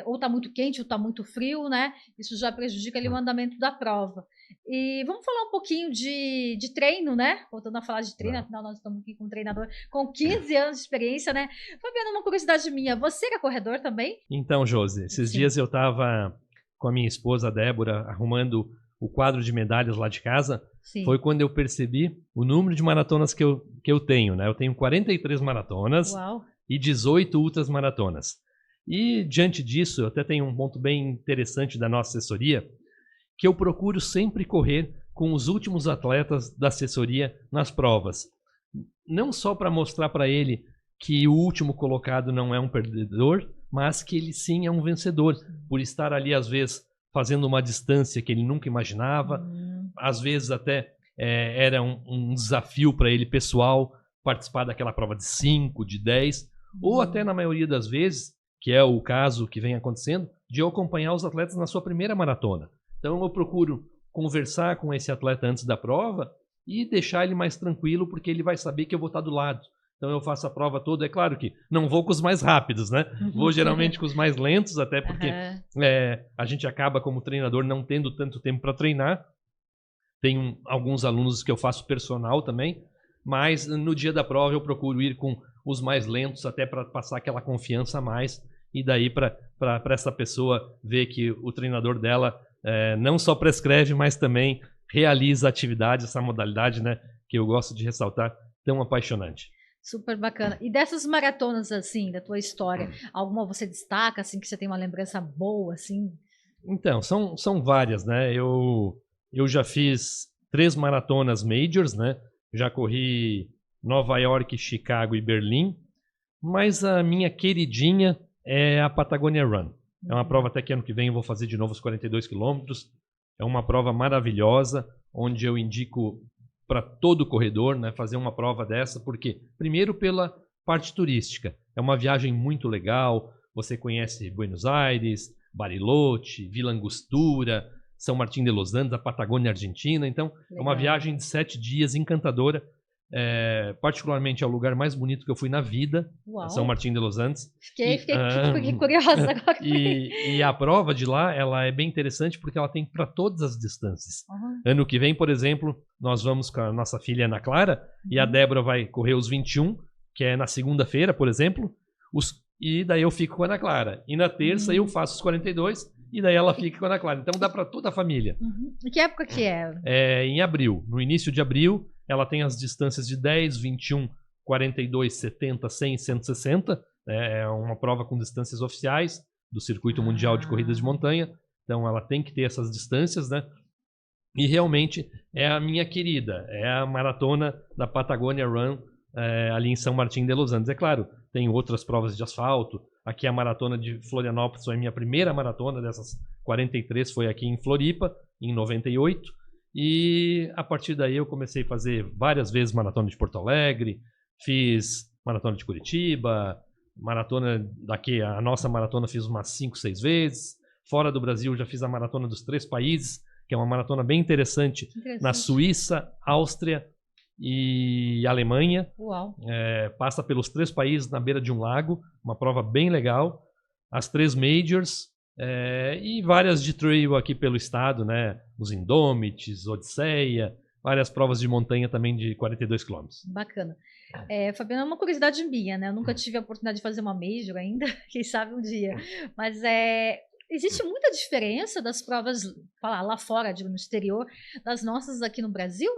A: ou está muito quente ou está muito frio, né? Isso já prejudica ali o andamento da prova. E vamos falar um pouquinho de treino, né? Voltando a falar de treino, afinal nós estamos aqui com um treinador com 15 anos de experiência, né? Fabiana, uma curiosidade minha, você era corredor também?
B: Então, Josi, esses dias eu estava com a minha esposa Débora arrumando o quadro de medalhas lá de casa. Sim. Foi quando eu percebi o número de maratonas que eu tenho, né? Eu tenho 43 maratonas.
A: Uau.
B: E 18 ultramaratonas. E diante disso, eu até tenho um ponto bem interessante da nossa assessoria, que eu procuro sempre correr com os últimos atletas da assessoria nas provas. Não só para mostrar para ele que o último colocado não é um perdedor, mas que ele sim é um vencedor, por estar ali às vezes fazendo uma distância que ele nunca imaginava, às vezes até era um desafio para ele pessoal participar daquela prova de 5, de 10, ou até na maioria das vezes, que é o caso que vem acontecendo, de eu acompanhar os atletas na sua primeira maratona. Então eu procuro conversar com esse atleta antes da prova e deixar ele mais tranquilo, porque ele vai saber que eu vou estar do lado. Então eu faço a prova toda, é claro que não vou com os mais rápidos, né? Vou geralmente com os mais lentos, até porque a gente acaba como treinador não tendo tanto tempo para treinar. Tem alguns alunos que eu faço personal também, mas no dia da prova eu procuro ir com os mais lentos, até para passar aquela confiança a mais, e daí para essa pessoa ver que o treinador dela não só prescreve, mas também realiza a atividade, essa modalidade, né, que eu gosto de ressaltar, tão apaixonante.
A: Super bacana. E dessas maratonas, assim, da tua história, alguma você destaca, assim, que você tem uma lembrança boa, assim?
B: Então, são várias, né? Eu já fiz 3 maratonas majors, né? Já corri Nova York, Chicago e Berlim, mas a minha queridinha é a Patagonia Run. É uma prova até que ano que vem eu vou fazer de novo os 42 quilômetros. É uma prova maravilhosa, onde eu indico para todo corredor, né, fazer uma prova dessa, porque primeiro pela parte turística. É uma viagem muito legal, você conhece Buenos Aires, Bariloche, Vila Angostura, São Martín de los Andes, a Patagônia Argentina. Então, legal. É uma viagem de 7 dias encantadora. Particularmente é o lugar mais bonito que eu fui na vida, São Martín de los Andes.
A: Fiquei curiosa agora.
B: E a prova de lá, ela é bem interessante porque ela tem para todas as distâncias. Ano que vem, por exemplo, nós vamos com a nossa filha Ana Clara e a Débora vai correr os 21, que é na segunda-feira, por exemplo, e daí eu fico com a Ana Clara. E na terça eu faço os 42 e daí ela fica com a Ana Clara. Então dá para toda a família.
A: E que época que é?
B: É em abril, no início de abril. Ela tem as distâncias de 10, 21, 42, 70, 100 e 160. É uma prova com distâncias oficiais do Circuito Mundial de Corridas de Montanha. Então ela tem que ter essas distâncias, né? E realmente é a minha querida. É a maratona da Patagonia Run ali em São Martín de los Andes. É claro, tem outras provas de asfalto. Aqui a maratona de Florianópolis foi a minha primeira maratona dessas 43. Foi aqui em Floripa, em 98. E a partir daí eu comecei a fazer várias vezes maratona de Porto Alegre, fiz maratona de Curitiba, maratona daqui, a nossa maratona fiz umas 5, 6 vezes. Fora do Brasil já fiz a maratona dos 3 países, que é uma maratona bem interessante. Na Suíça, Áustria e Alemanha.
A: Uau.
B: Passa pelos 3 países na beira de um lago, uma prova bem legal. As 3 majors. E várias de trail aqui pelo estado, né? Os Indomites, Odisseia, várias provas de montanha também de 42 km.
A: Bacana. Fabiana, é uma curiosidade minha, né? Eu nunca tive a oportunidade de fazer uma major ainda, quem sabe um dia. Mas existe muita diferença das provas lá fora, no exterior, das nossas aqui no Brasil?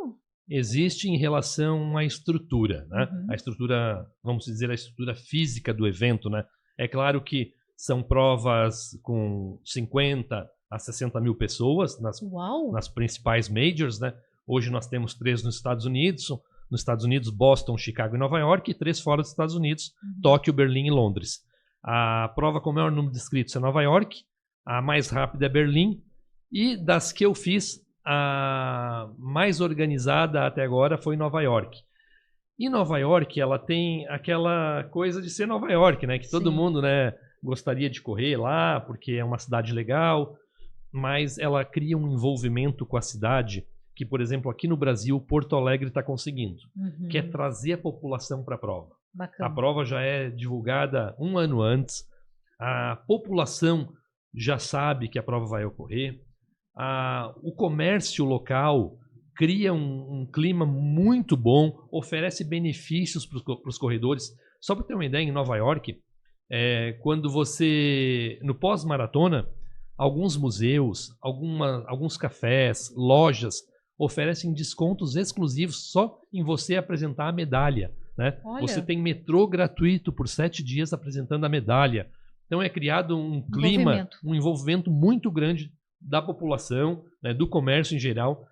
B: Existe em relação à estrutura, né? A estrutura, vamos dizer, a estrutura física do evento, né? É claro que são provas com 50 a 60 mil pessoas nas principais majors, né? Hoje nós temos 3 nos Estados Unidos. Nos Estados Unidos, Boston, Chicago e Nova York. E 3 fora dos Estados Unidos, Tóquio, Berlim e Londres. A prova com o maior número de inscritos é Nova York. A mais rápida é Berlim. E das que eu fiz, a mais organizada até agora foi Nova York. E Nova York, ela tem aquela coisa de ser Nova York, né? Que todo mundo, né, gostaria de correr lá, porque é uma cidade legal, mas ela cria um envolvimento com a cidade que, por exemplo, aqui no Brasil, Porto Alegre está conseguindo, que é trazer a população para a prova.
A: Bacana.
B: A prova já é divulgada 1 ano antes, a população já sabe que a prova vai ocorrer, o comércio local cria um clima muito bom, oferece benefícios para os corredores. Só para ter uma ideia, em Nova York, quando você, no pós-maratona, alguns museus, alguns cafés, lojas oferecem descontos exclusivos só em você apresentar a medalha, né? Você tem metrô gratuito por 7 dias apresentando a medalha. Então é criado um clima, um envolvimento muito grande da população, né, do comércio em geral,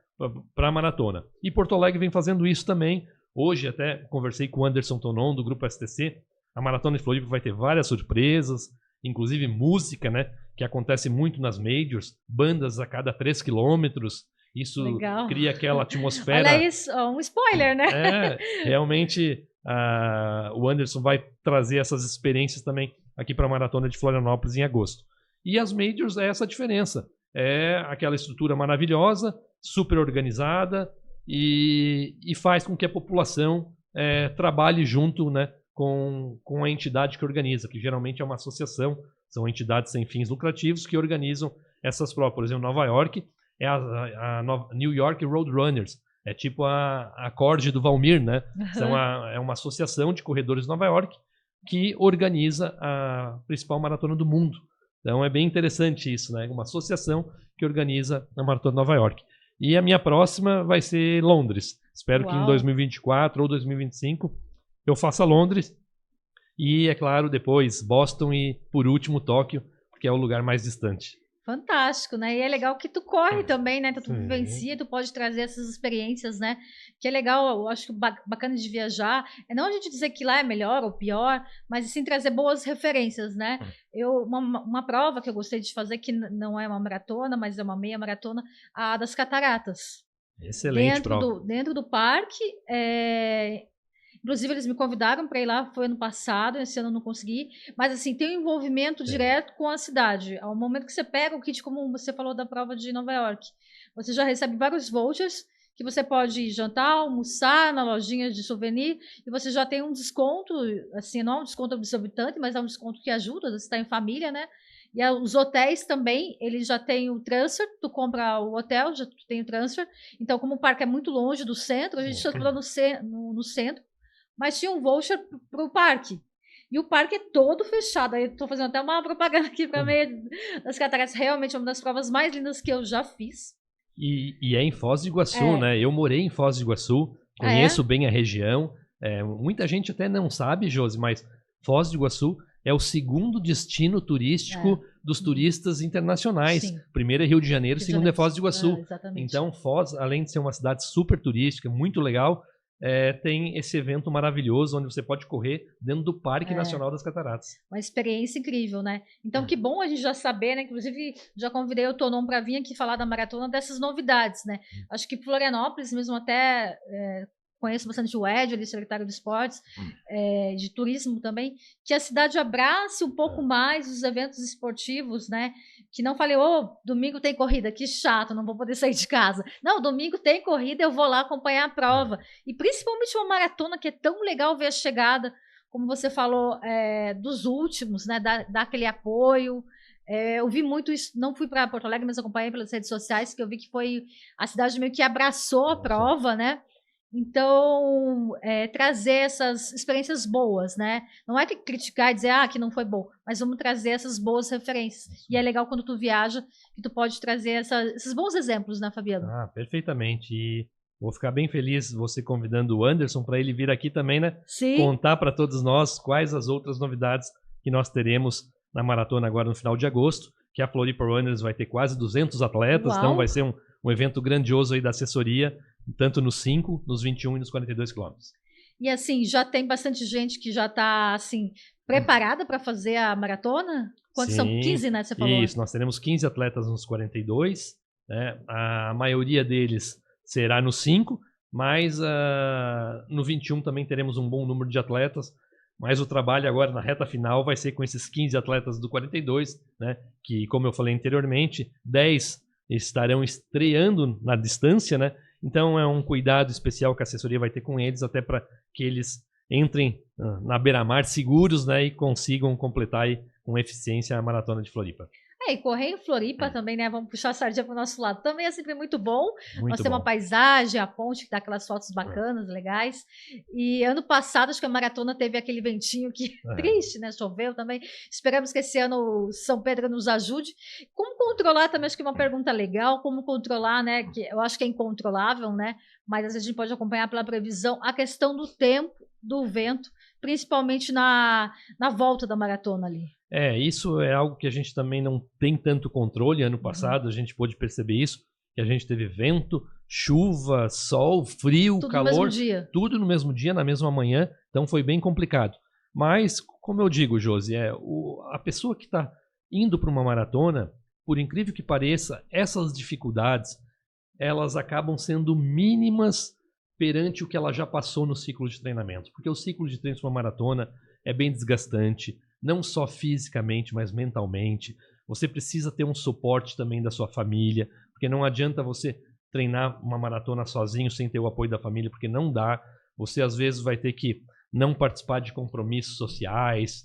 B: para a maratona. E Porto Alegre vem fazendo isso também. Hoje até conversei com o Anderson Tonon, do Grupo STC. A Maratona de Floripa vai ter várias surpresas, inclusive música, né? Que acontece muito nas majors, bandas a cada 3 quilômetros. Isso cria aquela atmosfera.
A: Olha isso, um spoiler, né?
B: Realmente o Anderson vai trazer essas experiências também aqui para a Maratona de Florianópolis em agosto. E as majors é essa diferença. É aquela estrutura maravilhosa, super organizada e faz com que a população trabalhe junto, né? Com a entidade que organiza, que geralmente é uma associação, são entidades sem fins lucrativos que organizam essas provas. Por exemplo, Nova York é a New York Roadrunners, é tipo a Corde do Valmir, né? É uma associação de corredores de Nova York que organiza a principal maratona do mundo. Então é bem interessante isso, né? Uma associação que organiza a Maratona de Nova York. E a minha próxima vai ser Londres. Espero que em 2024 ou 2025 eu faça Londres e, é claro, depois Boston e, por último, Tóquio, porque é o lugar mais distante.
A: Fantástico, né? E é legal que tu corre também, né? Tu vivencia, tu pode trazer essas experiências, né? Que é legal, eu acho bacana de viajar. É não a gente dizer que lá é melhor ou pior, mas sim trazer boas referências, né? Uma prova que eu gostei de fazer, que não é uma maratona, mas é uma meia maratona, a das Cataratas.
B: Excelente prova.
A: Dentro do parque, inclusive, eles me convidaram para ir lá, foi ano passado, esse ano eu não consegui. Mas, assim, tem um envolvimento direto com a cidade. Ao momento que você pega o kit, como você falou da prova de Nova York, você já recebe vários vouchers que você pode jantar, almoçar na lojinha de souvenir e você já tem um desconto, assim, não é um desconto exorbitante, mas é um desconto que ajuda, você está em família, né? E os hotéis também, eles já têm o transfer, tu compra o hotel, já tem o transfer. Então, como o parque é muito longe do centro, a gente chegou no centro, mas tinha um voucher para o parque. E o parque é todo fechado. Aí estou fazendo até uma propaganda aqui para meio das cataratas. Realmente é uma das provas mais lindas que eu já fiz.
B: E é em Foz do Iguaçu, né? Eu morei em Foz do Iguaçu, conheço bem a região. Muita gente até não sabe, Josi, mas Foz do Iguaçu é o segundo destino turístico dos turistas internacionais. Sim. Primeiro é Rio de Janeiro, segundo é Foz do Iguaçu. Então, Foz, além de ser uma cidade super turística, muito legal, tem esse evento maravilhoso onde você pode correr dentro do Parque Nacional das Cataratas.
A: Uma experiência incrível, né? Então, que bom a gente já saber, né? Inclusive, já convidei o Tonon para vir aqui falar da maratona, dessas novidades, né? Acho que Florianópolis, mesmo até conheço bastante o Ed, ali, secretário de esportes, de turismo também, que a cidade abrace um pouco mais os eventos esportivos, né? Que não falei, domingo tem corrida, que chato, não vou poder sair de casa. Não, domingo tem corrida, eu vou lá acompanhar a prova. E principalmente uma maratona, que é tão legal ver a chegada, como você falou, dos últimos, né? Dar aquele apoio. Eu vi muito isso, não fui para Porto Alegre, mas acompanhei pelas redes sociais, que eu vi que foi a cidade meio que abraçou a prova, né? Então, trazer essas experiências boas, né? Não é que criticar e dizer, que não foi bom, mas vamos trazer essas boas referências. E é legal quando tu viaja, que tu pode trazer esses bons exemplos, né, Fabiano?
B: Perfeitamente. E vou ficar bem feliz você convidando o Anderson para ele vir aqui também, né?
A: Sim.
B: Contar para todos nós quais as outras novidades que nós teremos na maratona agora no final de agosto, que a Floripa Runners vai ter quase 200 atletas, então vai ser um evento grandioso aí da assessoria, tanto nos 5, nos 21 e nos 42 quilômetros.
A: E assim, já tem bastante gente que já está assim, preparada para fazer a maratona? Quantos são? 15, né? Você falou?
B: Isso, nós teremos 15 atletas nos 42, né? A maioria deles será no 5, mas no 21 também teremos um bom número de atletas, mas o trabalho agora na reta final vai ser com esses 15 atletas do 42, né? Que, como eu falei anteriormente, 10 estarão estreando na distância, né? Então é um cuidado especial que a assessoria vai ter com eles, até para que eles entrem na beira-mar seguros, né, e consigam completar aí, com eficiência a maratona de Floripa.
A: E correr em Floripa também, né? Vamos puxar a sardinha para o nosso lado. Também é sempre muito bom. Nós temos uma paisagem, a ponte que dá aquelas fotos bacanas, legais. E ano passado, acho que a maratona teve aquele ventinho que triste, né? Choveu também. Esperamos que esse ano São Pedro nos ajude. Como controlar também, acho que é uma pergunta legal, como controlar, né? Que eu acho que é incontrolável, né? Mas às vezes a gente pode acompanhar pela previsão a questão do tempo, do vento, principalmente na volta da maratona ali.
B: Isso é algo que a gente também não tem tanto controle. Ano passado a gente pôde perceber isso, que a gente teve vento, chuva, sol, frio,
A: tudo
B: calor,
A: no mesmo dia.
B: Tudo no mesmo dia, na mesma manhã, então foi bem complicado. Mas, como eu digo, Josi, a pessoa que está indo para uma maratona, por incrível que pareça, essas dificuldades, elas acabam sendo mínimas perante o que ela já passou no ciclo de treinamento. Porque o ciclo de treino de uma maratona é bem desgastante, não só fisicamente, mas mentalmente. Você precisa ter um suporte também da sua família, porque não adianta você treinar uma maratona sozinho sem ter o apoio da família, porque não dá. Você, às vezes, vai ter que não participar de compromissos sociais,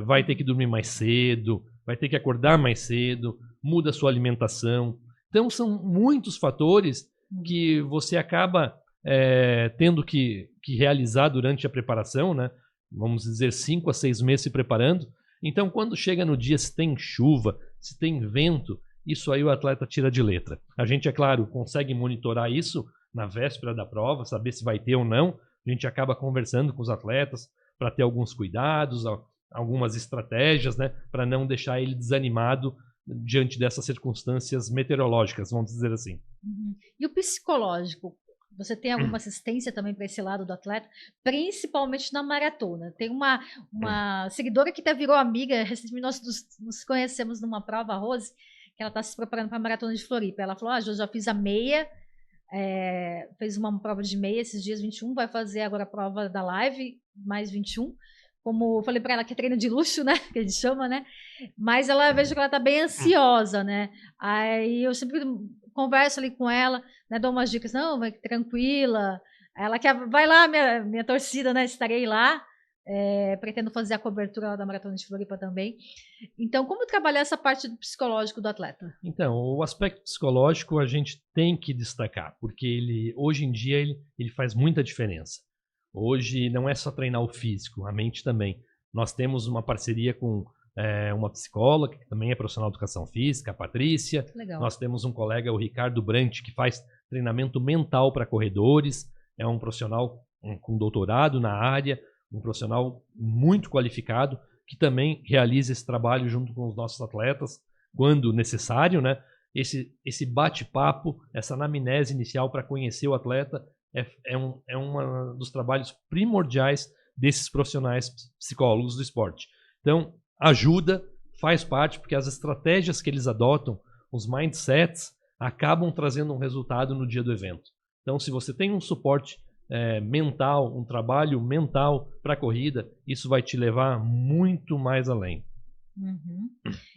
B: vai ter que dormir mais cedo, vai ter que acordar mais cedo, muda a sua alimentação. Então, são muitos fatores que você acaba tendo que realizar durante a preparação, né? Vamos dizer 5 a 6 meses se preparando. Então, quando chega no dia, se tem chuva, se tem vento, isso aí o atleta tira de letra. A gente, é claro, consegue monitorar isso na véspera da prova, saber se vai ter ou não. A gente acaba conversando com os atletas para ter alguns cuidados, algumas estratégias, né, para não deixar ele desanimado diante dessas circunstâncias meteorológicas, vamos dizer assim.
A: E o psicológico? Você tem alguma assistência também para esse lado do atleta, principalmente na maratona? Tem uma seguidora que até virou amiga, recentemente nós nos conhecemos numa prova, a Rose, que ela está se preparando para a maratona de Floripa. Ela falou, eu já fiz a meia, fez uma prova de meia esses dias, 21, vai fazer agora a prova da live, mais 21. Como eu falei para ela, que é treino de luxo, né? Que a gente chama, né? Mas vejo que ela está bem ansiosa, né? Aí eu sempre converso ali com ela, né, dou umas dicas, não, vai tranquila, ela quer, vai lá, minha torcida, né, estarei lá, pretendo fazer a cobertura lá da Maratona de Floripa também. Então, como trabalhar essa parte do psicológico do atleta?
B: Então, o aspecto psicológico a gente tem que destacar, porque hoje em dia ele faz muita diferença. Hoje não é só treinar o físico, a mente também. Nós temos uma parceria com uma psicóloga, que também é profissional de educação física, a Patrícia.
A: Legal.
B: Nós temos um colega, o Ricardo Brant, que faz treinamento mental para corredores. É um profissional com doutorado na área, um profissional muito qualificado, que também realiza esse trabalho junto com os nossos atletas, quando necessário, né? Esse bate-papo, essa anamnese inicial para conhecer o atleta é um dos trabalhos primordiais desses profissionais psicólogos do esporte. Então, ajuda, faz parte, porque as estratégias que eles adotam, os mindsets, acabam trazendo um resultado no dia do evento. Então, se você tem um suporte mental, um trabalho mental para a corrida, isso vai te levar muito mais além.
A: Uhum.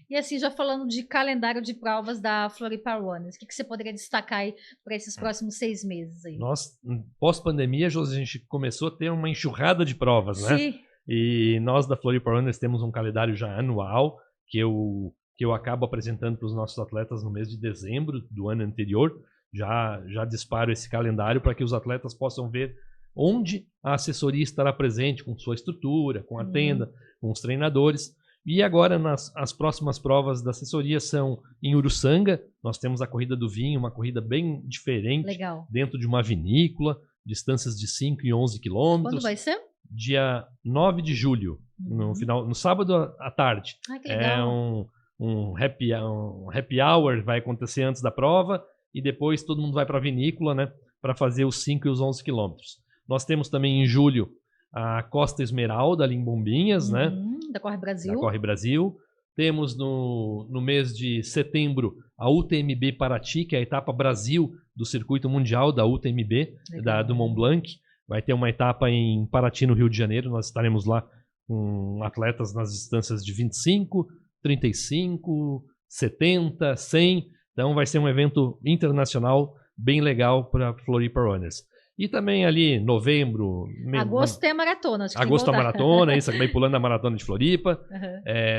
A: E assim, já falando de calendário de provas da Floripa Runners, o que você poderia destacar aí para esses próximos 6 meses aí?
B: Nós, pós-pandemia, a gente começou a ter uma enxurrada de provas, né?
A: Sim.
B: E nós da Floripa Runners temos um calendário já anual, que eu acabo apresentando para os nossos atletas no mês de dezembro do ano anterior. Já disparo esse calendário para que os atletas possam ver onde a assessoria estará presente, com sua estrutura, com a tenda, com os treinadores. E agora as próximas provas da assessoria são em Uruçanga. Nós temos a Corrida do Vinho, uma corrida bem diferente.
A: Legal.
B: Dentro de uma vinícola, distâncias de 5 e 11 quilômetros.
A: Quando vai ser?
B: Dia 9 de julho, no sábado à tarde.
A: Ai, que legal.
B: Um happy hour vai acontecer antes da prova e depois todo mundo vai para a vinícola, né, para fazer os 5 e os 11 quilômetros. Nós temos também em julho a Costa Esmeralda, ali em Bombinhas, né?
A: Da Corre Brasil.
B: Da Corre Brasil. Temos no mês de setembro a UTMB Paraty, que é a etapa Brasil do Circuito Mundial da UTMB, do Mont Blanc. Vai ter uma etapa em Paraty, no Rio de Janeiro. Nós estaremos lá com atletas nas distâncias de 25, 35, 70, 100. Então vai ser um evento internacional bem legal para Floripa Runners. E também ali, novembro...
A: Agosto tem a maratona.
B: Agosto a maratona, isso, acabei pulando a maratona de Floripa.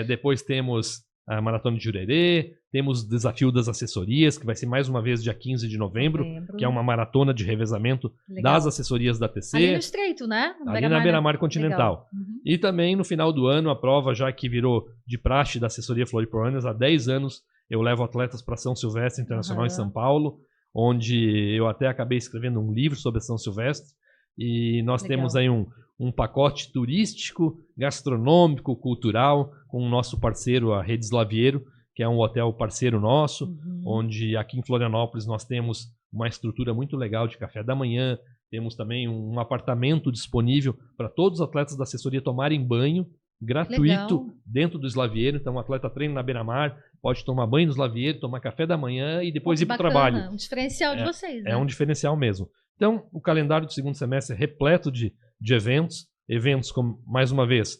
B: Depois temos a maratona de Jurerê, temos o desafio das assessorias, que vai ser mais uma vez dia 15 de novembro, que é uma maratona de revezamento das assessorias da TC.
A: Ali no Estreito, né?
B: Ali na Beira-Mar Continental. E também no final do ano, a prova já que virou de praxe da assessoria Floripa Runners, há 10 anos eu levo atletas para São Silvestre Internacional em São Paulo, onde eu até acabei escrevendo um livro sobre São Silvestre, e nós temos aí um pacote turístico, gastronômico, cultural, com o nosso parceiro, a Rede Slaviero, que é um hotel parceiro nosso, onde aqui em Florianópolis nós temos uma estrutura muito legal de café da manhã, temos também um apartamento disponível para todos os atletas da assessoria tomarem banho, gratuito, dentro do Slaviero. Então o atleta treina na beira-mar, pode tomar banho no Slaviero, tomar café da manhã e depois ir para o trabalho.
A: Um diferencial de vocês, né?
B: É um diferencial mesmo. Então, o calendário do segundo semestre é repleto de eventos como, mais uma vez,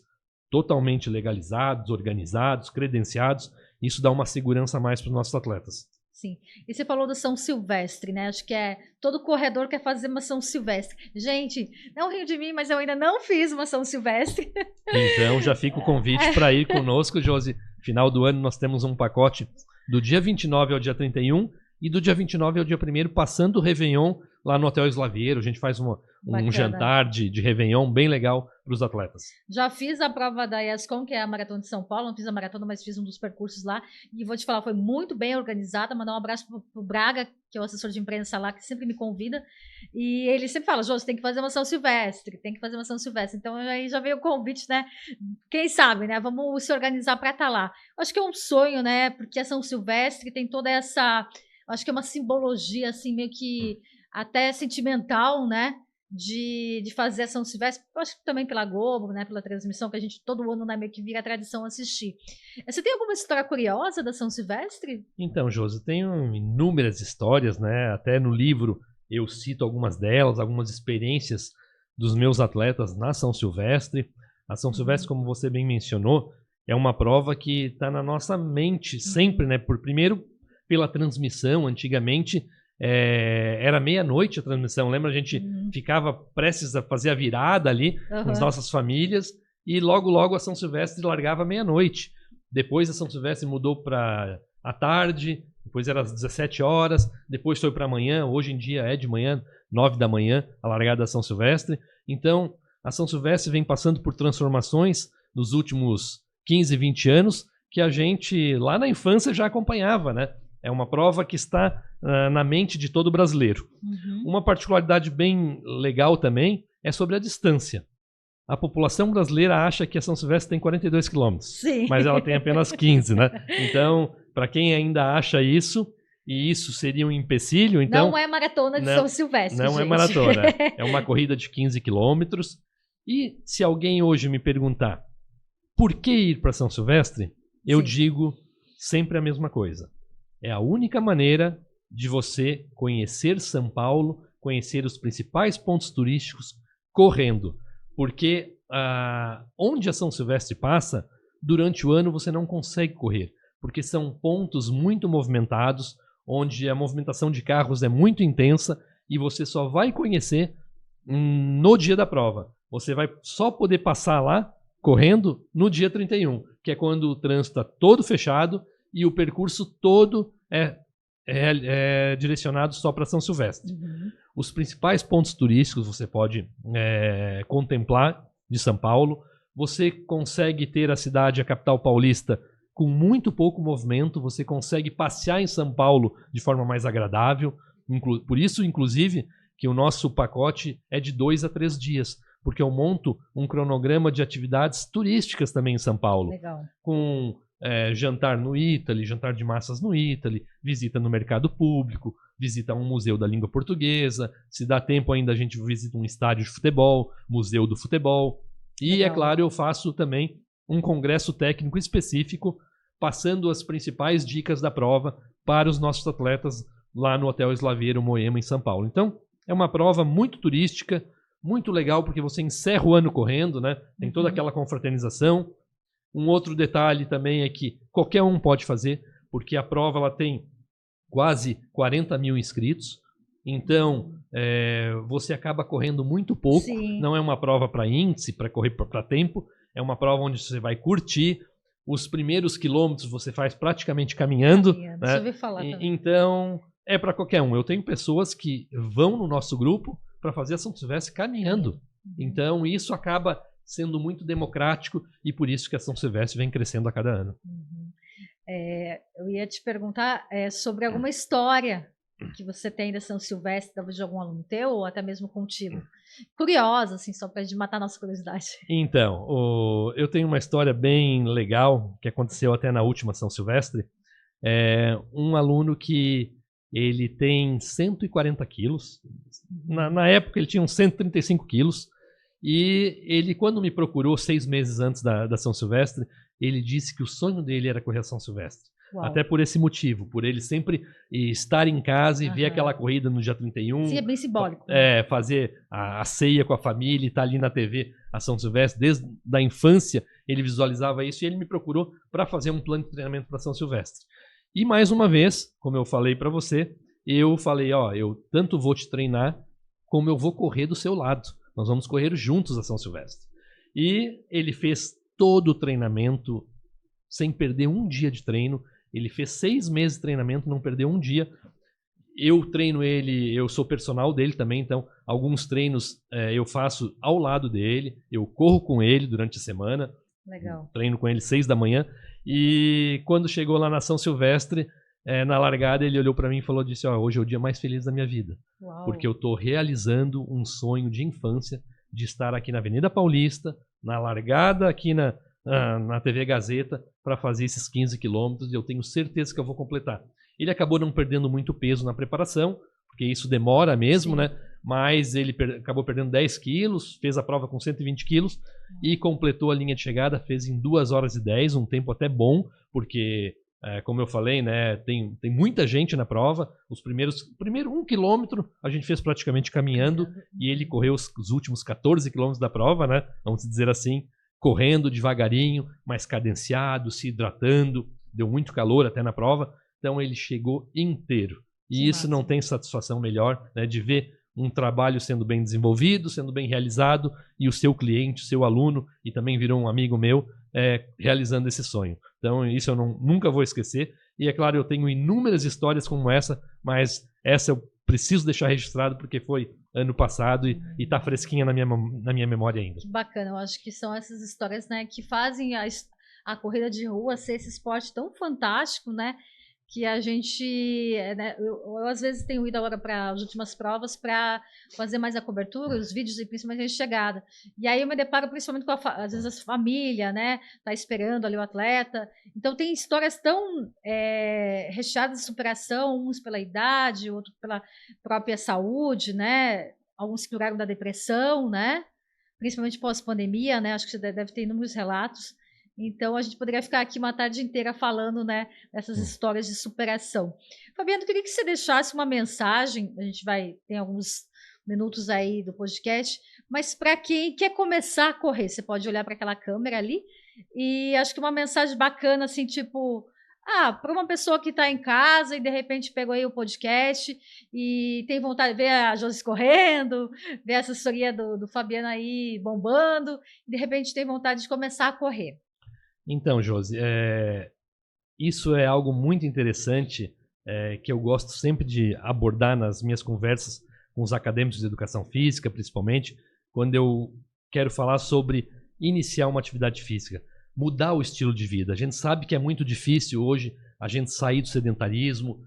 B: totalmente legalizados, organizados, credenciados. Isso dá uma segurança a mais para os nossos atletas.
A: Sim. E você falou da São Silvestre, né? Acho que todo corredor quer fazer uma São Silvestre. Gente, não rio de mim, mas eu ainda não fiz uma São Silvestre.
B: Então, já fica o convite para ir conosco, Josi. Final do ano nós temos um pacote do dia 29 ao dia 31 e do dia 29 ao dia 1º, passando o Réveillon lá no Hotel Slaviero. A gente faz um jantar de Réveillon bem legal para os atletas.
A: Já fiz a prova da ESCOM, que é a Maratona de São Paulo. Não fiz a maratona, mas fiz um dos percursos lá. E vou te falar, foi muito bem organizada. Mandar um abraço pro Braga, que é o assessor de imprensa lá, que sempre me convida. E ele sempre fala, Jô, você tem que fazer uma São Silvestre. Então aí já veio o convite, né? Quem sabe, né? Vamos se organizar para estar lá. Acho que é um sonho, né? Porque a São Silvestre tem toda essa... Acho que é uma simbologia, assim, meio que até sentimental, né? De fazer a São Silvestre, acho que também pela Globo, né, pela transmissão, que a gente todo ano, né, meio que vira tradição assistir. Você tem alguma história curiosa da São Silvestre?
B: Então, Josi, tenho inúmeras histórias, né, até no livro eu cito algumas delas, algumas experiências dos meus atletas na São Silvestre. A São Silvestre, como você bem mencionou, é uma prova que está na nossa mente sempre, né, primeiro pela transmissão. Antigamente era meia-noite a transmissão. Lembra? A gente ficava prestes a fazer a virada ali com as nossas famílias e logo a São Silvestre largava meia-noite. Depois a São Silvestre mudou para à tarde, depois era às 17 horas, depois foi para amanhã. Hoje em dia é de manhã, 9 da manhã, a largada da São Silvestre. Então, a São Silvestre vem passando por transformações nos últimos 15, 20 anos que a gente lá na infância já acompanhava, né? É uma prova que está na mente de todo brasileiro. Uma particularidade bem legal também é sobre a distância. A população brasileira acha que a São Silvestre tem 42 quilômetros, mas ela tem apenas 15, né? Então, para quem ainda acha isso, e isso seria um empecilho, então...
A: Não é maratona de São Silvestre,
B: Não
A: gente.
B: é maratona, é uma corrida de 15 quilômetros. E se alguém hoje me perguntar por que ir para São Silvestre, eu digo sempre a mesma coisa. É a única maneira de você conhecer São Paulo, conhecer os principais pontos turísticos correndo. Porque onde a São Silvestre passa, durante o ano você não consegue correr. Porque são pontos muito movimentados, onde a movimentação de carros é muito intensa e você só vai conhecer no dia da prova. Você vai só poder passar lá correndo no dia 31, que é quando o trânsito está todo fechado e o percurso todo é direcionado só para São Silvestre. Os principais pontos turísticos você pode contemplar de São Paulo. Você consegue ter a cidade, a capital paulista, com muito pouco movimento. Você consegue passear em São Paulo de forma mais agradável. Por isso, inclusive, que o nosso pacote é de 2 a 3 dias. Porque eu monto um cronograma de atividades turísticas também em São Paulo.
A: Legal.
B: Com jantar no Ítali, jantar de massas no Ítali, visita no mercado público, visita um museu da língua portuguesa, se dá tempo ainda a gente visita um estádio de futebol, museu do futebol. E, legal, é claro, eu faço também um congresso técnico específico, passando as principais dicas da prova para os nossos atletas lá no Hotel Slaveiro Moema, em São Paulo. Então, é uma prova muito turística, muito legal, porque você encerra o ano correndo, né? Tem toda aquela confraternização. Um outro detalhe também é que qualquer um pode fazer, porque a prova ela tem quase 40 mil inscritos. Então, você acaba correndo muito pouco. Sim. Não é uma prova para índice, para correr para tempo. É uma prova onde você vai curtir. Os primeiros quilômetros você faz praticamente caminhando. Né?
A: Deixa eu ver falar também.
B: Então, é para qualquer um. Eu tenho pessoas que vão no nosso grupo para fazer a São Silvestre caminhando. Então, isso acaba sendo muito democrático e por isso que a São Silvestre vem crescendo a cada ano.
A: Eu ia te perguntar sobre alguma história que você tem da São Silvestre, talvez de algum aluno teu ou até mesmo contigo. Curiosa, assim, só para matar a nossa curiosidade.
B: Então, eu tenho uma história bem legal que aconteceu até na última São Silvestre. Um aluno que ele tem 140 quilos. Na época ele tinha uns 135 quilos. E ele, quando me procurou 6 meses antes da São Silvestre, ele disse que o sonho dele era correr a São Silvestre. Uau. Até por esse motivo, por ele sempre estar em casa e ver aquela corrida no dia 31.
A: Sim, é bem simbólico.
B: Fazer a ceia com a família e estar ali na TV a São Silvestre. Desde a infância ele visualizava isso e ele me procurou para fazer um plano de treinamento para São Silvestre. E mais uma vez, como eu falei para você, eu falei, eu tanto vou te treinar como eu vou correr do seu lado. Nós vamos correr juntos a São Silvestre. E ele fez todo o treinamento sem perder um dia de treino. Ele fez 6 meses de treinamento, não perdeu um dia. Eu treino ele, eu sou personal dele também, então alguns treinos eu faço ao lado dele, eu corro com ele durante a semana.
A: Legal.
B: Treino com ele 6 da manhã. E quando chegou lá na São Silvestre, na largada ele olhou para mim e falou, disse, hoje é o dia mais feliz da minha vida.
A: Uau.
B: Porque eu estou realizando um sonho de infância de estar aqui na Avenida Paulista, na largada aqui na TV Gazeta, para fazer esses 15 quilômetros, e eu tenho certeza que eu vou completar. Ele acabou não perdendo muito peso na preparação, porque isso demora mesmo, né? Mas ele acabou perdendo 10 quilos, fez a prova com 120 quilos e completou a linha de chegada, fez em 2 horas e 10, um tempo até bom, porque... como eu falei, né, tem muita gente na prova. Primeiro 1 quilômetro a gente fez praticamente caminhando e ele correu os últimos 14 quilômetros da prova, né, vamos dizer assim, correndo devagarinho, mais cadenciado, se hidratando. Deu muito calor até na prova, Então ele chegou inteiro. E
A: Que
B: isso não
A: massa.
B: tem satisfação melhor, né, de ver um trabalho sendo bem desenvolvido, sendo bem realizado, e o seu cliente, o seu aluno, e também virou um amigo meu, realizando esse sonho. Então isso eu nunca vou esquecer. E é claro, eu tenho inúmeras histórias como essa, mas essa eu preciso deixar registrado porque foi ano passado e está fresquinha na minha memória ainda.
A: Que bacana, eu acho que são essas histórias, né, que fazem a corrida de rua ser esse esporte tão fantástico, né, que a gente, né, eu às vezes tenho ido agora para as últimas provas para fazer mais a cobertura, os vídeos e principalmente a chegada. E aí eu me deparo principalmente com, às vezes, a família, né, tá esperando ali o atleta. Então tem histórias tão recheadas de superação, uns pela idade, outros pela própria saúde, né, alguns que curaram da depressão, né, principalmente pós-pandemia, né, acho que você deve ter inúmeros relatos. Então, a gente poderia ficar aqui uma tarde inteira falando, né, dessas histórias de superação. Fabiano, eu queria que você deixasse uma mensagem, a gente tem alguns minutos aí do podcast, mas para quem quer começar a correr, você pode olhar para aquela câmera ali e acho que uma mensagem bacana, assim, tipo, para uma pessoa que está em casa e de repente pegou aí o podcast e tem vontade de ver a Josi correndo, ver a assessoria do Fabiano aí bombando, e de repente tem vontade de começar a correr.
B: Então, Josi, isso é algo muito interessante que eu gosto sempre de abordar nas minhas conversas com os acadêmicos de educação física, principalmente, quando eu quero falar sobre iniciar uma atividade física, mudar o estilo de vida. A gente sabe que é muito difícil hoje a gente sair do sedentarismo,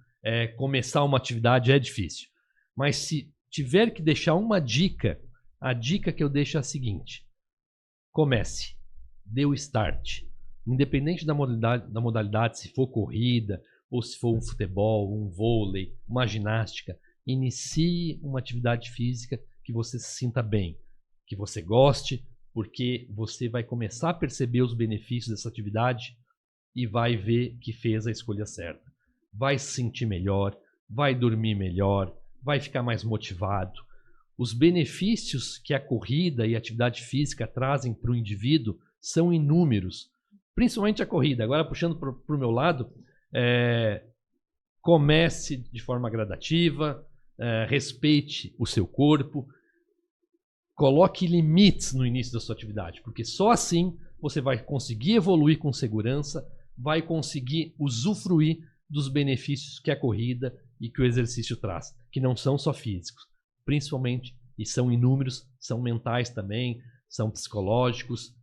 B: começar uma atividade é difícil. Mas se tiver que deixar uma dica, a dica que eu deixo é a seguinte: comece, dê o start. Independente da modalidade, se for corrida, ou se for um futebol, um vôlei, uma ginástica, inicie uma atividade física que você se sinta bem, que você goste, porque você vai começar a perceber os benefícios dessa atividade e vai ver que fez a escolha certa. Vai se sentir melhor, vai dormir melhor, vai ficar mais motivado. Os benefícios que a corrida e a atividade física trazem para o indivíduo são inúmeros. Principalmente a corrida. Agora, puxando para o meu lado, comece de forma gradativa, respeite o seu corpo, coloque limites no início da sua atividade, porque só assim você vai conseguir evoluir com segurança, vai conseguir usufruir dos benefícios que a corrida e que o exercício traz, que não são só físicos, principalmente, e são inúmeros, são mentais também, são psicológicos,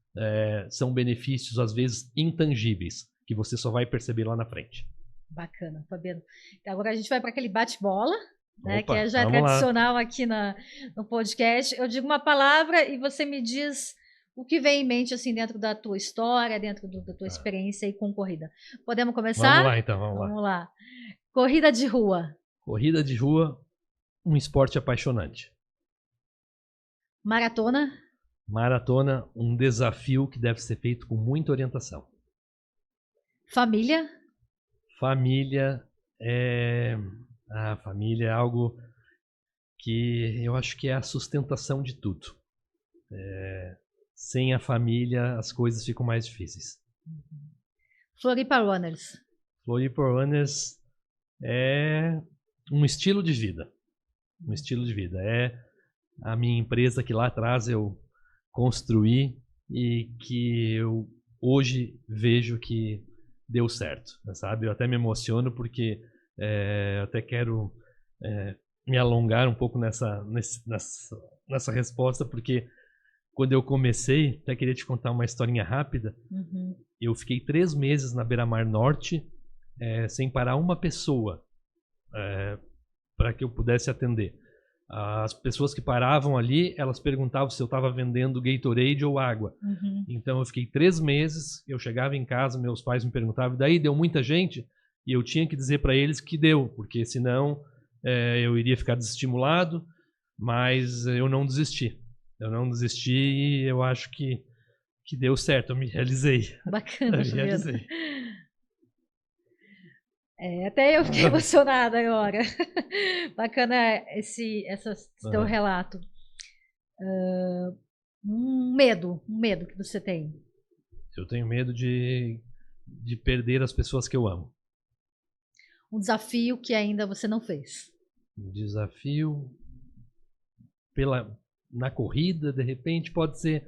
B: são benefícios, às vezes, intangíveis, que você só vai perceber lá na frente.
A: Bacana, Fabiano. Então, agora a gente vai para aquele bate-bola, né,
B: Opa,
A: que já é tradicional aqui no podcast. Eu digo uma palavra e você me diz o que vem em mente, assim, dentro da tua história, dentro da tua experiência aí com corrida. Podemos começar?
B: Vamos lá, então,
A: vamos lá. Corrida de rua.
B: Corrida de rua, um esporte apaixonante.
A: Maratona.
B: Maratona, um desafio que deve ser feito com muita orientação.
A: Família.
B: Família família é algo que eu acho que é a sustentação de tudo. Sem a família, as coisas ficam mais difíceis.
A: Floripa Runners.
B: Floripa Runners é um estilo de vida. Um estilo de vida. É a minha empresa que lá atrás eu construí e que eu hoje vejo que deu certo, sabe? Eu até me emociono porque eu até quero me alongar um pouco nessa resposta, porque quando eu comecei, até queria te contar uma historinha rápida. Eu fiquei 3 meses na Beira-Mar Norte sem parar uma pessoa para que eu pudesse atender. As pessoas que paravam ali, elas perguntavam se eu estava vendendo Gatorade ou água. Então eu fiquei 3 meses, eu chegava em casa, meus pais me perguntavam, daí deu muita gente? E eu tinha que dizer para eles que deu, porque senão eu iria ficar desestimulado, mas eu não desisti. Eu não desisti e eu acho que deu certo, eu me realizei.
A: Bacana, eu me realizei. Até eu fiquei emocionada agora. Bacana esse teu relato. Um medo que você tem.
B: Eu tenho medo de perder as pessoas que eu amo.
A: um desafio que ainda você não fez?
B: Desafio na corrida, de repente, pode ser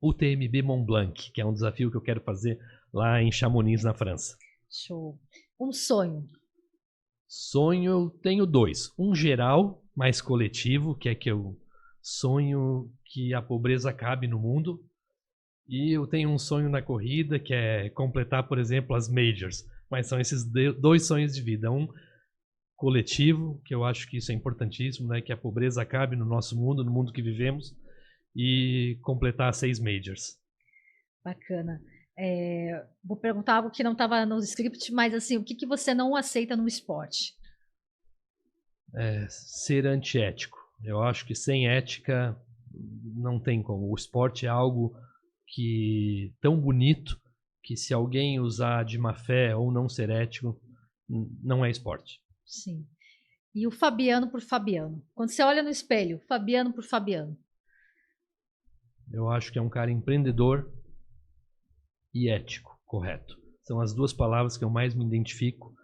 B: o UTMB Mont Blanc, que é um desafio que eu quero fazer lá em Chamonix, na França.
A: Show. Um sonho?
B: Sonho eu tenho 2. Um geral, mais coletivo, que é que eu sonho que a pobreza acabe no mundo. E eu tenho um sonho na corrida, que é completar, por exemplo, as majors. Mas são esses 2 sonhos de vida. Um coletivo, que eu acho que isso é importantíssimo, né? Que a pobreza acabe no nosso mundo, no mundo que vivemos. E completar 6 majors.
A: Bacana. Vou perguntar algo que não estava no script, mas assim, o que você não aceita no esporte?
B: Ser antiético. Eu acho que sem ética não tem como. O esporte é algo que tão bonito que se alguém usar de má fé ou não ser ético, não é esporte.
A: Sim. E o Fabiano por Fabiano? Quando você olha no espelho, Fabiano por Fabiano?
B: Eu acho que é um cara empreendedor e ético, correto. São as 2 palavras que eu mais me identifico.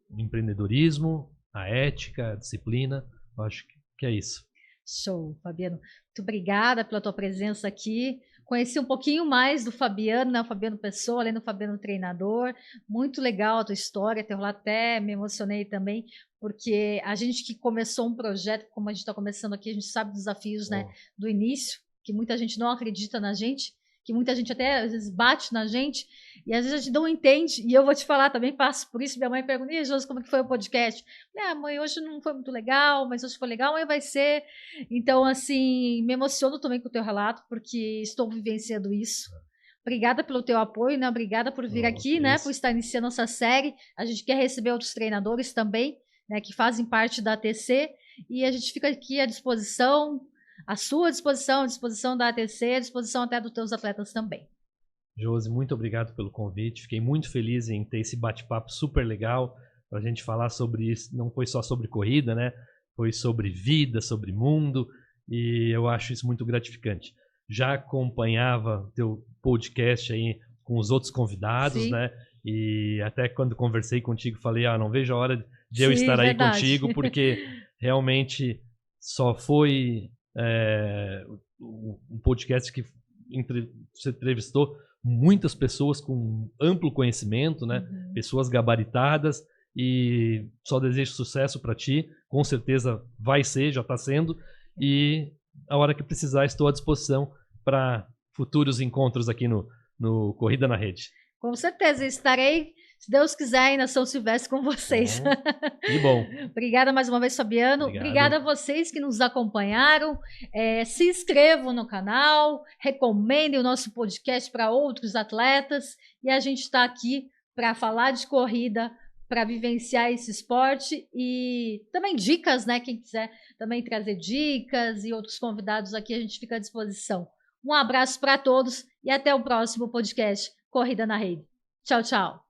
B: O empreendedorismo, a ética, a disciplina. Eu acho que é isso.
A: Show, Fabiano. Muito obrigada pela tua presença aqui. Conheci um pouquinho mais do Fabiano, né? O Fabiano Pessoa, além do Fabiano treinador. Muito legal a tua história, teu relato, até me emocionei também, porque a gente que começou um projeto, como a gente está começando aqui, a gente sabe dos desafios, né, do início, que muita gente não acredita na gente, que muita gente até às vezes bate na gente, e às vezes a gente não entende, e eu vou te falar, também passo por isso. Minha mãe pergunta: "E Josi, como é que foi o podcast?" Mãe, hoje não foi muito legal, mas hoje foi legal, amanhã vai ser. Então, assim, me emociono também com o teu relato, porque estou vivenciando isso. Obrigada pelo teu apoio, né? Obrigada por vir aqui, né? Por estar iniciando nossa série. A gente quer receber outros treinadores também, né? Que fazem parte da ATC, e a gente fica aqui à disposição, à sua disposição, à disposição da ATC, à disposição até dos teus atletas também.
B: Josi, muito obrigado pelo convite. Fiquei muito feliz em ter esse bate-papo super legal para a gente falar sobre isso. Não foi só sobre corrida, né? Foi sobre vida, sobre mundo, e eu acho isso muito gratificante. Já acompanhava teu podcast aí com os outros convidados,
A: Sim.
B: né? E até quando conversei contigo, falei, não vejo a hora de eu
A: Sim,
B: estar aí
A: verdade.
B: contigo, porque realmente só foi um podcast que você entrevistou muitas pessoas com amplo conhecimento, né? Pessoas gabaritadas, e só desejo sucesso para ti. Com certeza vai ser, já está sendo, e a hora que precisar estou à disposição para futuros encontros aqui no Corrida na Rede.
A: Com certeza, estarei, se Deus quiser, aí na São Silvestre com vocês.
B: Que bom.
A: Obrigada mais uma vez, Fabiano. Obrigada a vocês que nos acompanharam. Se inscrevam no canal, recomendem o nosso podcast para outros atletas, e a gente está aqui para falar de corrida, para vivenciar esse esporte, e também dicas, né? Quem quiser também trazer dicas e outros convidados aqui, a gente fica à disposição. Um abraço para todos e até o próximo podcast Corrida na Rede. Tchau, tchau.